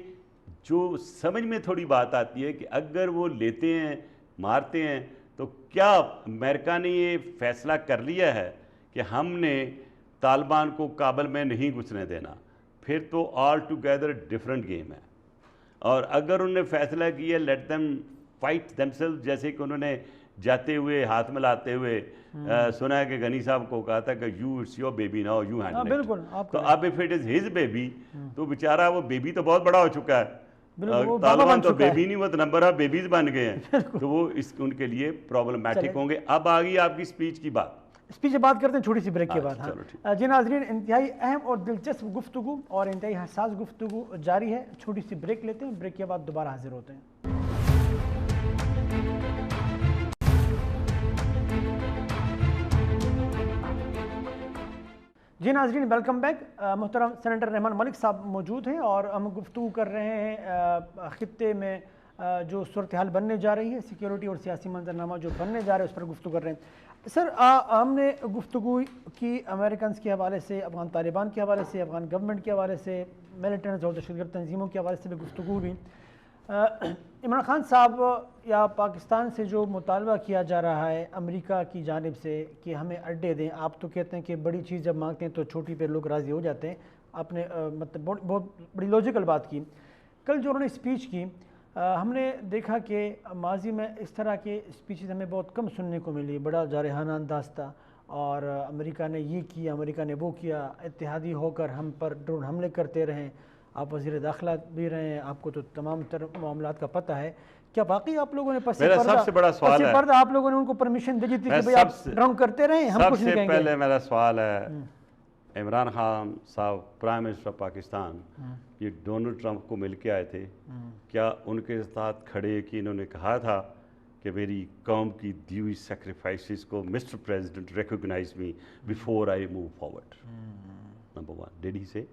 جو سمجھ میں تھوڑی بات آتی ہے کہ اگر وہ لیتے ہیں مارتے ہیں تو کیا امریکہ نے یہ فیصلہ کر لیا ہے کہ ہم نے طالبان کو کابل میں نہیں گھسنے دینا, پھر تو آل ٹوگیدر ڈفرینٹ گیم ہے. اور اگر انہوں نے فیصلہ کیا let them fight them self, جیسے کہ انہوں نے جاتے ہوئے ہاتھ ملاتے ہوئے سنا ہے کہ غنی صاحب کو کہا تھا کہ you it's your baby now you handle it. تو اب if it is his baby تو بیچارہ وہ بیبی تو بہت بڑا ہو چکا ہے, طالبان تو بیبی نہیں, وہ تو نمبر آف بیبیز بن گئے ہیں, تو وہ ان کے لیے پرابلمٹک ہوں گے. اب آ گئی آپ کی اسپیچ کی بات. اسپیچ سے بات کرتے ہیں چھوٹی سی بریک کے بعد. جی ناظرین, انتہائی اہم اور دلچسپ گفتگو اور انتہائی حساس گفتگو جاری ہے. چھوٹی سی بریک لیتے ہیں, بریک کے بعد دوبارہ حاضر ہوتے ہیں. جی ناظرین, ویلکم بیک. محترم سینیٹر رحمان ملک صاحب موجود ہیں اور ہم گفتگو کر رہے ہیں خطے میں جو صورتحال بننے جا رہی ہے, سیکیورٹی اور سیاسی منظرنامہ جو بننے جا رہا ہے اس پر گفتگو کر رہے ہیں. سر, ہم نے گفتگو کی امریکنز کے حوالے سے, افغان طالبان کے حوالے سے, افغان گورنمنٹ کے حوالے سے, ملیٹنٹس اور دہشت گرد تنظیموں کے حوالے سے بھی گفتگو ہوئی. عمران خان صاحب یا پاکستان سے جو مطالبہ کیا جا رہا ہے امریکہ کی جانب سے کہ ہمیں اڈے دیں, آپ تو کہتے ہیں کہ بڑی چیز جب مانگتے ہیں تو چھوٹی پہ لوگ راضی ہو جاتے ہیں. آپ نے مطلب بہت بڑی لاجیکل بات کی. کل جو انہوں نے اسپیچ کی, ہم نے دیکھا کہ ماضی میں اس طرح کے اسپیچز ہمیں بہت کم سننے کو ملی, بڑا جارحانہ انداز تھا, اور امریکہ نے یہ کیا, امریکہ نے وہ کیا, اتحادی ہو کر ہم پر ڈرون حملے کرتے رہیں, آپ وزیر داخلہ بھی رہے ہیں, آپ کو تو تمام تر معاملات کا پتہ ہے. کیا واقعی آپ لوگوں نے پس پردہ آپ لوگوں نے ان کو پرمیشن دی تھی کہ بھئی آپ ڈرون کرتے رہیں, ہم کچھ نہیں کہیں گے؟ سب سے پہلے میرا سوال ہے, عمران خان صاحب پرائم منسٹر آف پاکستان یہ ڈونلڈ ٹرمپ کو مل کے آئے تھے, کیا ان کے ساتھ کھڑے کہ انہوں نے کہا تھا کہ میری قوم کی دی ہوئی سیکریفائسز کو Mister President recognize me before I move forward? Number one, did he say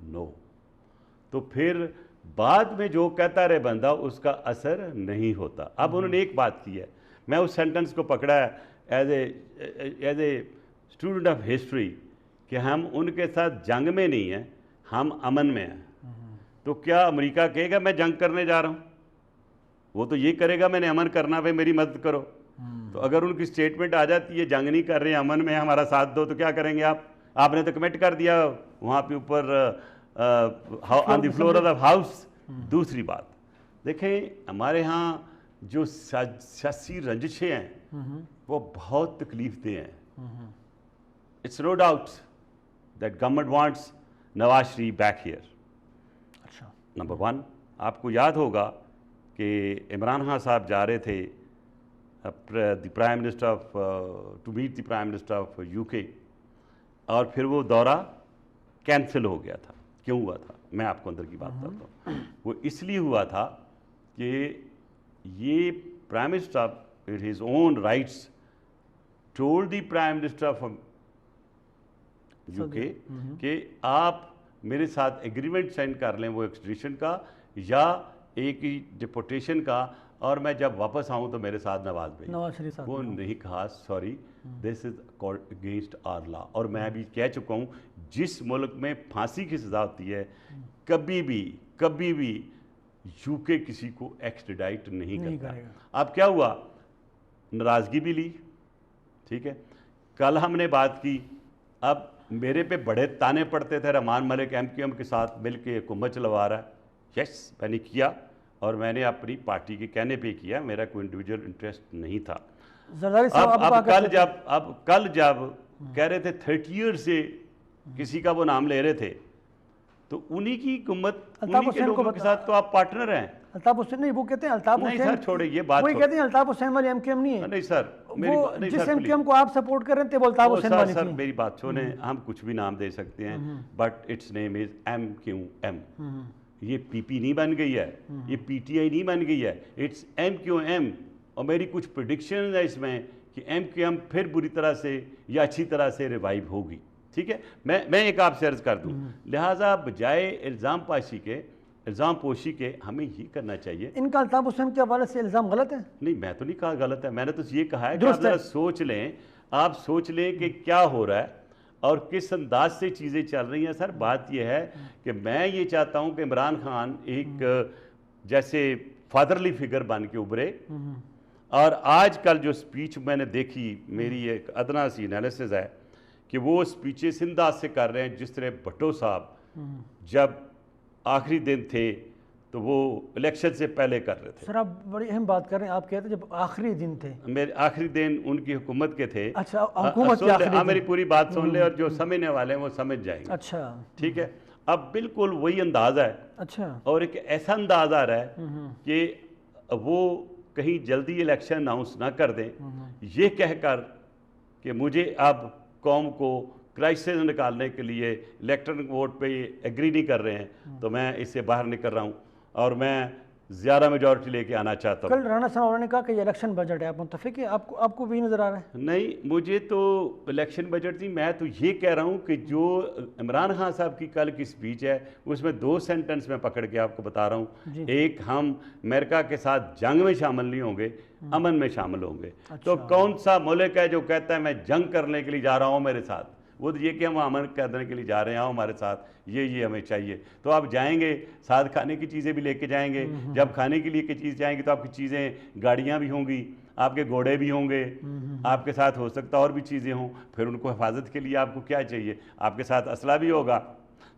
no? تو پھر بعد میں جو کہتا رہے بندہ اس کا اثر نہیں ہوتا. اب انہوں نے ایک بات کی ہے, میں اس سینٹنس کو پکڑا ہے as a student of history کہ ہم ان کے ساتھ جنگ میں نہیں ہیں, ہم امن میں ہیں. تو کیا امریکہ کہے گا میں جنگ کرنے جا رہا ہوں؟ وہ تو یہ کرے گا میں نے امن کرنا, پہ میری مدد کرو. تو اگر ان کی اسٹیٹمنٹ آ جاتی ہے جنگ نہیں کر رہے ہیں, امن میں ہمارا ساتھ دو, تو کیا کریں گے آپ؟ آپ نے تو کمٹ کر دیا وہاں پہ اوپر آن دی فلور آف دا ہاؤس. دوسری بات دیکھیں, ہمارے ہاں جو سیاسی رنجشیں ہیں وہ بہت تکلیف دہ ہیں. It's no doubt that government wants Nawaz Sharif back here. Number one, آپ کو یاد ہوگا کہ عمران خان صاحب جا رہے تھے the prime minister of to meet the prime minister of UK, اور پھر وہ دورہ کینسل ہو گیا تھا. کیوں ہوا تھا؟ میں آپ کو اندر کی بات کرتا ہوں. وہ اس لیے ہوا تھا کہ یہ prime minister of his own rights told the prime minister of you کے کہ آپ میرے ساتھ ایگریمنٹ سائن کر لیں وہ ایکسٹریشن کا یا ایک ہی ڈپورٹیشن کا, اور میں جب واپس آؤں تو میرے ساتھ نواز بھائی، نواز شریف صاحب وہ نہیں کہا sorry this is against our law. اور میں بھی کہہ چکا ہوں جس ملک میں پھانسی کی سزا ہوتی ہے کبھی بھی یو کے کسی کو ایکسٹریڈائٹ نہیں کرتا. اب کیا ہوا، ناراضگی بھی لی، ٹھیک ہے. کل ہم نے بات کی، اب میرے پہ بڑے تانے پڑتے تھے Rehman Malik M Q M کے ساتھ مل کے حکومت چلوا رہا ہے. یس میں نے کیا، اور میں نے اپنی پارٹی کے کہنے پہ کیا، میرا کوئی انڈیویجول انٹرسٹ نہیں تھا. اب کل جب کہہ رہے تھے 30 ایئر سے کسی کا وہ نام لے رہے تھے، تو انہی کی حکومت انہی کے لوگوں کے ساتھ تو آپ پارٹنر ہیں. الطاف حسین نہیں، وہ کہتے ہیں الطاف حسین، نہیں سر چھوڑے یہ بات، وہی کہتے ہیں الطاف حسین والی ایم کیو ایم نہیں ہے. نہیں سر، وہ جس ایم کیو ایم کو آپ سپورٹ کر رہے تھے وہ الطاف حسین والی سر تھی. میری بات سنیں، ہم کچھ بھی نام دے سکتے ہیں، but its name is M Q M. یہ پی پی نہیں بن گئی ہے، یہ پی ٹی آئی نہیں بن گئی ہے، اٹس ایم کیو ایم. اور میری کچھ پریڈکشن ہے اس میں کہ ایم کیو ایم پھر بری طرح سے یا اچھی طرح سے ریوائیو ہوگی. ٹھیک ہے، میں ایک آپ سے عرض کر دوں، لہٰذا بجائے الزام پوشی کے ہمیں یہ کرنا چاہیے. ان کا الطاف حسین کے حوالے سے الزام غلط ہے؟ نہیں، میں تو نہیں کہا غلط ہے، میں نے تو یہ کہا ہے کہ آپ ذرا سوچ لیں، آپ سوچ لیں کہ کیا ہو رہا ہے اور کس انداز سے چیزیں چل رہی ہیں. سر بات یہ ہے کہ میں یہ چاہتا ہوں کہ عمران خان ایک جیسے فادرلی فگر بن کے ابھرے. اور آج کل جو سپیچ میں نے دیکھی، میری ایک ادنا سی انالیسز ہے کہ وہ سپیچیں اس انداز سے کر رہے ہیں جس طرح بھٹو صاحب جب آخری دن تھے تو وہ الیکشن سے پہلے کر رہے تھے. سر آپ بڑی اہم بات کر رہے ہیں، آپ کہتے ہیں جب آخری دن تھے، میرے آخری دن ان کی حکومت کے تھے. اچھا حکومت کے آخری دن، میری پوری بات سن لے اور جو سمجھنے والے ہیں وہ سمجھ جائیں گے. اچھا ٹھیک ہے، اب بالکل وہی انداز ہے. اچھا، اور ایک ایسا انداز آ رہا ہے کہ وہ کہیں جلدی الیکشن اناؤنس نہ کر دیں، یہ کہہ کر کہ مجھے اب قوم کو کرائسس نکالنے کے لیے الیکٹرانک ووٹ پہ ایگری نہیں کر رہے ہیں، تو میں اس سے باہر نکل رہا ہوں اور میں زیادہ میجورٹی لے کے آنا چاہتا ہوں. کل رانا صاحب نے کہا کہ یہ الیکشن بجٹ ہے، آپ متفق ہیں؟ آپ کو بھی نظر آ رہا ہے؟ نہیں، مجھے تو الیکشن بجٹ نہیں، میں تو یہ کہہ رہا ہوں کہ جو عمران خان صاحب کی کل کی سپیچ ہے اس میں 2 سینٹنس میں پکڑ کے آپ کو بتا رہا ہوں. ایک، ہم امریکہ کے ساتھ جنگ میں شامل نہیں ہوں گے، امن میں شامل ہوں گے. تو کون سا ملک ہے جو کہتا ہے میں جنگ کرنے کے لیے جا رہا ہوں میرے ساتھ؟ وہ تو یہ کہ ہم امن کرنے کے لیے جا رہے ہیں ہمارے ساتھ، یہ ہمیں چاہیے. تو آپ جائیں گے، ساتھ کھانے کی چیزیں بھی لے کے جائیں گے. جب کھانے کے لیے کی چیز جائیں گے تو آپ کی چیزیں، گاڑیاں بھی ہوں گی، آپ کے گھوڑے بھی ہوں گے، آپ کے ساتھ ہو سکتا اور بھی چیزیں ہوں. پھر ان کو حفاظت کے لیے آپ کو کیا چاہیے؟ آپ کے ساتھ اسلحہ بھی ہوگا.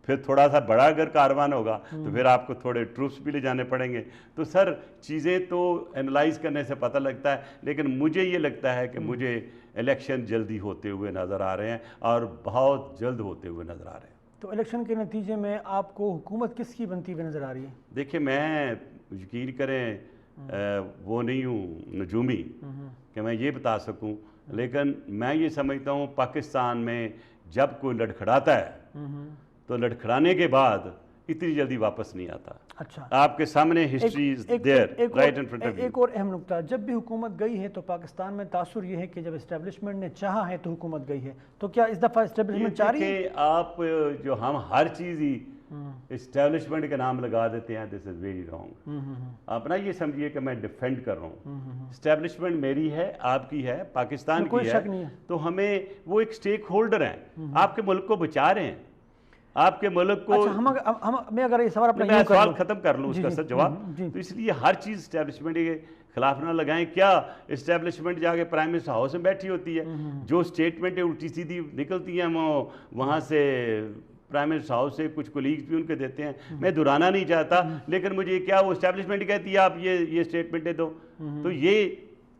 پھر تھوڑا سا بڑا اگر کاروان ہوگا تو پھر آپ کو تھوڑے ٹروپس بھی لے جانے پڑیں گے. تو سر چیزیں تو انالائز کرنے سے پتہ لگتا ہے، لیکن مجھے یہ لگتا ہے کہ مجھے الیکشن جلدی ہوتے ہوئے نظر آ رہے ہیں اور بہت جلد ہوتے ہوئے نظر آ رہے ہیں. تو الیکشن کے نتیجے میں آپ کو حکومت کس کی بنتی ہوئی نظر آ رہی ہے؟ دیکھیں، میں یقین کریں وہ نہیں ہوں نجومی کہ میں یہ بتا سکوں، لیکن میں یہ سمجھتا ہوں پاکستان میں جب کوئی لڑکھڑاتا ہے تو لڑکھڑانے کے بعد اتنی جلدی واپس نہیں آتا. اچھا، آپ کے سامنے history is there right in front of you. ایک اور اہم نکتہ، جب بھی حکومت گئی ہے تو پاکستان میں تاثر یہ ہے کہ جب اسٹیبلشمنٹ نے چاہا ہے تو حکومت گئی ہے. تو کیا اس دفعہ اسٹیبلشمنٹ چاہ رہی ہے؟ کہ آپ جو ہم ہر چیز ہی اسٹیبلشمنٹ کا نام لگا دیتے ہیں، دس از ویری رانگ. آپ نہ یہ سمجھیے کہ میں ڈیفینڈ کر رہا ہوں. اسٹیبلشمنٹ میری ہے، آپ کی ہے، پاکستان کی ہے، تو ہمیں وہ ایک سٹیک ہولڈر ہیں، آپ کے ملک کو بچا رہے ہیں، آپ کے ملک کو. میں اگر یہ سوال ختم کر لوں اس کا سر جواب. تو اس لیے ہر چیز اسٹیبلشمنٹ کے خلاف نہ لگائیں. کیا اسٹیبلشمنٹ جا کے پرائم منسٹر ہاؤس میں بیٹھی ہوتی ہے؟ جو اسٹیٹمنٹیں الٹی سیدھی نکلتی ہیں وہ وہاں سے پرائم منسٹر ہاؤس سے کچھ کولیگز بھی ان کے دیتے ہیں. میں دہرانا نہیں چاہتا، لیکن مجھے کیا وہ اسٹیبلشمنٹ کہتی ہے آپ یہ اسٹیٹمنٹیں دو. تو یہ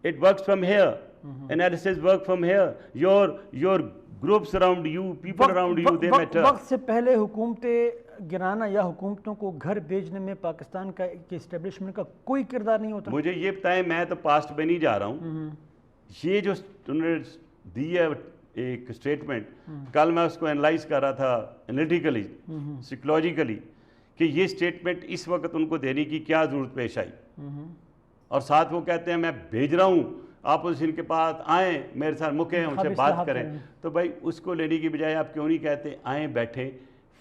it works from here, analysis work from here. Your groups around you, people around you, they matter. وقت سے پہلے حکومتیں گرانا یا حکومتوں کو گھر بھیجنے میں پاکستان کا اسٹیبلشمنٹ کا کوئی کردار نہیں ہوتا. مجھے یہ بتائیں، میں تو پاسٹ میں نہیں جا رہا ہوں. یہ جو انہوں نے دی ہے ایک اسٹیٹمنٹ، کل میں اس کو انالائز کر رہا تھا انالیٹیکلی، سائیکولوجیکلی، کہ یہ اسٹیٹمنٹ اس وقت ان کو دینے کی کیا ضرورت پیش آئی. اور ساتھ وہ کہتے ہیں میں بھیج رہا ہوں، اپوزیشن کے پاس آئیں، میرے ساتھ مکیں، ان سے بات کریں. تو بھائی اس کو لینے کی بجائے آپ کیوں نہیں کہتے آئیں بیٹھیں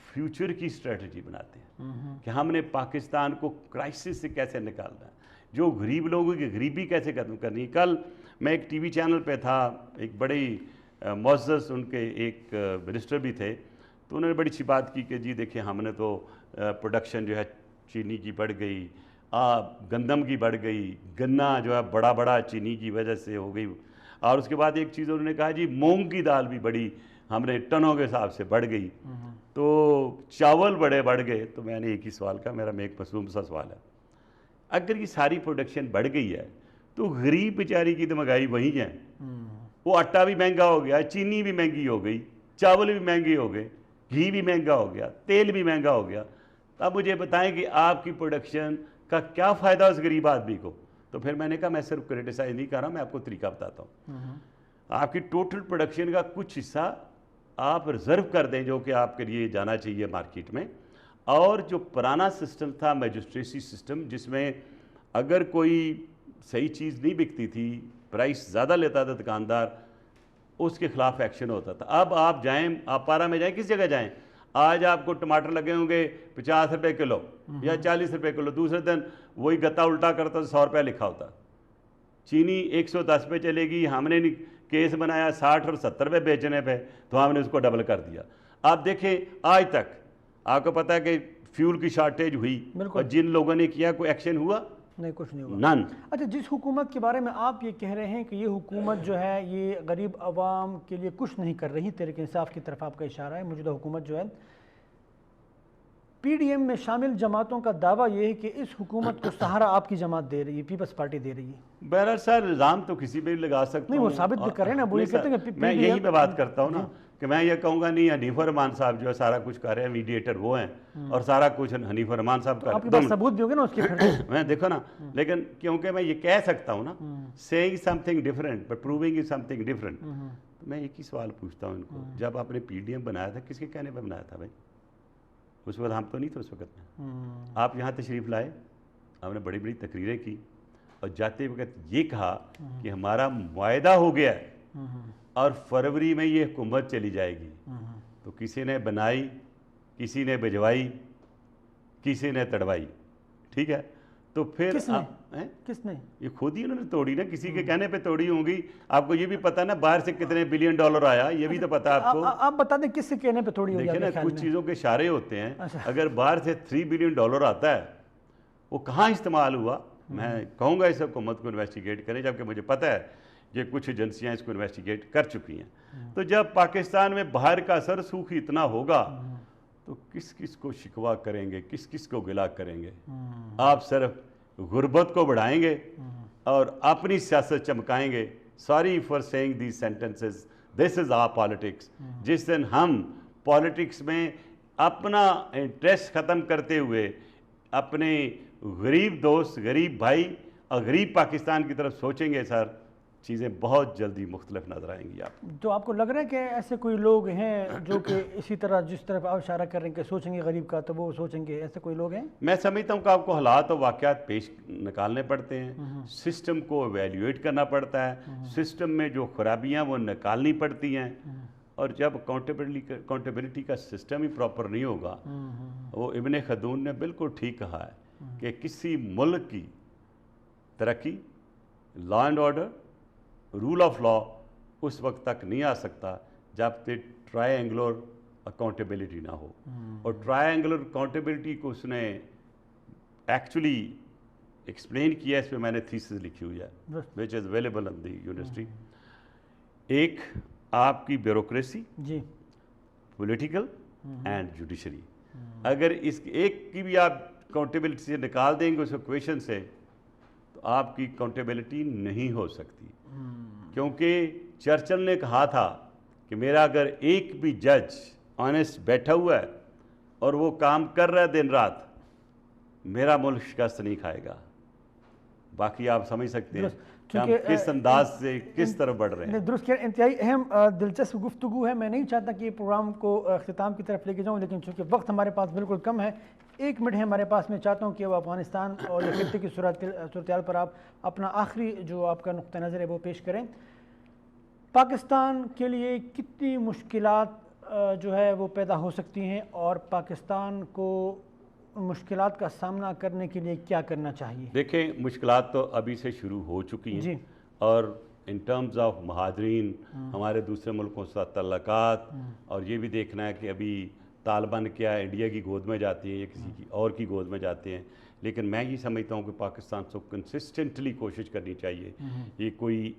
فیوچر کی اسٹریٹجی بناتے ہیں کہ ہم نے پاکستان کو کرائسس سے کیسے نکالنا ہے. جو غریب لوگوں کی غریبی کیسے ختم کرنی ہے. کل میں ایک ٹی وی چینل پہ تھا, ایک بڑی معزز ان کے ایک منسٹر بھی تھے, تو انہوں نے بڑی اچھی بات کی کہ جی دیکھیں ہم نے تو پروڈکشن جو ہے چینی کی بڑھ گئی, گندم کی بڑھ گئی, گنا جو ہے بڑا بڑا چینی کی وجہ سے ہو گئی, اور اس کے بعد ایک چیز انہوں نے کہا جی مونگ کی دال بھی بڑی ہم نے ٹنوں کے حساب سے بڑھ گئی, تو چاول بڑے بڑھ گئے. تو میں نے ایک ہی سوال کہا, میرا ایک معصوم سا سوال ہے, اگر یہ ساری پروڈکشن بڑھ گئی ہے تو غریب بیچاری کی تو مہنگائی وہی ہے, وہ آٹا بھی مہنگا ہو گیا, چینی بھی مہنگی ہو گئی, چاول بھی مہنگے ہو گئے, گھی بھی مہنگا ہو گیا, تیل بھی مہنگا ہو گیا. اب مجھے بتائیں کہ آپ کی پروڈکشن کا کیا فائدہ اس غریب آدمی کو. تو پھر میں نے کہا میں صرف کرٹیسائز نہیں کر رہا, میں آپ کو طریقہ بتاتا ہوں. آپ کی ٹوٹل پروڈکشن کا کچھ حصہ آپ ریزرو کر دیں جو کہ آپ کے لیے جانا چاہیے مارکیٹ میں, اور جو پرانا سسٹم تھا میجسٹریسی سسٹم, جس میں اگر کوئی صحیح چیز نہیں بکتی تھی, پرائس زیادہ لیتا تھا دکاندار, اس کے خلاف ایکشن ہوتا تھا. اب آپ جائیں, آپ پارا میں جائیں, کس جگہ جائیں, آج آپ کو ٹماٹر لگے ہوں گے 50 روپے کلو یا 40 روپے کلو, دوسرے دن وہی گتا الٹا کرتا 100 روپے لکھا ہوتا. چینی 110 پہ چلے گی, ہم نے کیس بنایا 60 اور 70 پہ بیچنے پہ, تو ہم نے اس کو ڈبل کر دیا. آپ دیکھیں آج تک آپ کو پتہ ہے کہ فیول کی شارٹیج ہوئی, اور جن لوگوں نے کیا کوئی ایکشن ہوا نہیں, کچھ نہیں ہوا. نن. اچھا, جس حکومت کے بارے میں آپ یہ کہہ رہے ہیں کہ یہ حکومت جو ہے یہ غریب عوام کے لیے کچھ نہیں کر رہی, تحریک انصاف کی طرف آپ کا اشارہ ہے, موجودہ حکومت جو ہے, پی ڈی ایم میں شامل جماعتوں کا دعویٰ یہ ہے کہ اس حکومت کو سہارا آپ کی جماعت دے رہی ہے, پیپلز پارٹی دے رہی ہے. بہرحال سر الزام تو کسی پہ بھی لگا سکتا ہوں, نہیں, وہ ثابت بھی کر رہے ہیں نا, وہ یہ کہتے ہیں کہ میں یہی پہ بات کرتا ہوں نا, کہ میں یہ کہوں گا نہیں حنیف الرحمان صاحب جو ہے سارا کچھ کر رہے ہیں, میڈیٹر وہ ہیں, اور سارا کچھ حنیف الرحمان صاحب کر رہے ہیں. ثبوت بھی ہوگا نا اس کے پھر میں دیکھو نا, لیکن کیونکہ میں یہ کہہ سکتا ہوں نا, saying something different but proving is something different. میں ایک ہی سوال پوچھتا ہوں ان کو, جب آپ نے پی ڈی ایم بنایا تھا کس کے کہنے پہ بنایا تھا بھائی؟ اس وقت ہم تو نہیں تھے اس وقت میں. آپ یہاں تشریف لائے, ہم نے بڑی بڑی تقریریں کی, اور جاتے وقت یہ کہا کہ ہمارا معاہدہ ہو گیا ہے اور فروری میں یہ حکومت چلی جائے گی. تو کسی نے بنائی, کسی نے بھجوائی, کسی نے تڑوائی, ٹھیک ہے, تو پھر کس نے یہ خود ہی انہوں نے توڑی نا, کسی کے کہنے پہ توڑی ہوں گی. آپ کو یہ بھی پتا نا باہر سے کتنے بلین ڈالر آیا, یہ بھی تو پتا آپ کو. آپ بتا دیں کس سے کہنے پہ توڑی ہوگی. دیکھیں نا, کچھ چیزوں کے اشارے ہوتے ہیں, اگر باہر سے 3 بلین ڈالر آتا ہے وہ کہاں استعمال ہوا. میں کہوں گا اس حکومت کو انویسٹیگیٹ کریں, جبکہ مجھے پتہ ہے کہ کچھ ایجنسیاں اس کو انویسٹیگیٹ کر چکی ہیں. تو جب پاکستان میں باہر کا اثر سوکھ اتنا ہوگا تو کس کس کو شکوہ کریں گے, کس کس کو گلا کریں گے. آپ صرف غربت کو بڑھائیں گے اور اپنی سیاست چمکائیں گے. Sorry for saying these sentences, this is our politics. جس دن ہم پالیٹکس میں اپنا انٹرسٹ ختم کرتے ہوئے اپنے غریب دوست, غریب بھائی اور غریب پاکستان کی طرف سوچیں گے, سر چیزیں بہت جلدی مختلف نظر آئیں گی. آپ تو آپ کو لگ رہا ہے کہ ایسے کوئی لوگ ہیں جو کہ اسی طرح جس طرف آپ اشارہ کر رہے ہیں کہ سوچیں گے غریب کا, تو وہ سوچیں گے, ایسے کوئی لوگ ہیں؟ میں سمجھتا ہوں کہ آپ کو حالات اور واقعات پیش نکالنے پڑتے ہیں, سسٹم کو ایویلیویٹ کرنا پڑتا ہے, سسٹم میں جو خرابیاں وہ نکالنی پڑتی ہیں, اور جب اکاؤنٹیبلٹی کا سسٹم ہی پراپر نہیں ہوگا. وہ ابن خلدون نے بالکل ٹھیک کہا ہے کہ کسی ملک کی ترقی, law and order, rule of law اس وقت تک نہیں آ سکتا جب تک ٹرائی اینگولر اکاؤنٹیبلٹی نہ ہو. اور ٹرائی اینگولر اکاؤنٹیبلٹی کو اس نے ایکچولی ایکسپلین کیا, اس پہ میں نے تھیسس لکھی ہوئی ہے وچ is available in the university. ایک آپ کی بیوروکریسی, جی, پولیٹیکل اینڈ جوڈیشری, اگر اس ایک کی بھی آپ اکاؤنٹیبلٹی سے نکال دیں گے اس ایکویشن سے, تو آپ کی اکاؤنٹیبلٹی نہیں ہو سکتی. کیونکہ چرچل نے کہا تھا کہ میرا اگر ایک بھی جج آنیسٹ بیٹھا ہوا ہے اور وہ کام کر رہا ہے دن رات, میرا ملک شکست نہیں کھائے گا. باقی آپ سمجھ سکتے ہیں کہ ہم کس انداز سے کس طرف بڑھ رہے ہیں. درست کیا, انتہائی اہم دلچسپ گفتگو ہے. میں نہیں چاہتا کہ یہ پروگرام کو اختتام کی طرف لے کے جاؤں, لیکن چونکہ وقت ہمارے پاس بالکل کم ہے, 1 منٹ ہے ہمارے پاس, میں چاہتا ہوں کہ وہ افغانستان اور یہ خطے کی صورتحال پر آپ اپنا آخری جو آپ کا نقطہ نظر ہے وہ پیش کریں. پاکستان کے لیے کتنی مشکلات جو ہے وہ پیدا ہو سکتی ہیں, اور پاکستان کو مشکلات کا سامنا کرنے کے لیے کیا کرنا چاہیے؟ دیکھیں مشکلات تو ابھی سے شروع ہو چکی ہیں جی اور ان ٹرمز آف مہاجرین ہمارے دوسرے ملکوں سے تعلقات اور یہ بھی دیکھنا ہے کہ ابھی طالبان کیا انڈیا کی گود میں جاتی ہیں یا کسی کی اور کی گود میں جاتے ہیں، لیکن میں یہ سمجھتا ہوں کہ پاکستان کو کنسسٹنٹلی کوشش کرنی چاہیے، یہ کوئی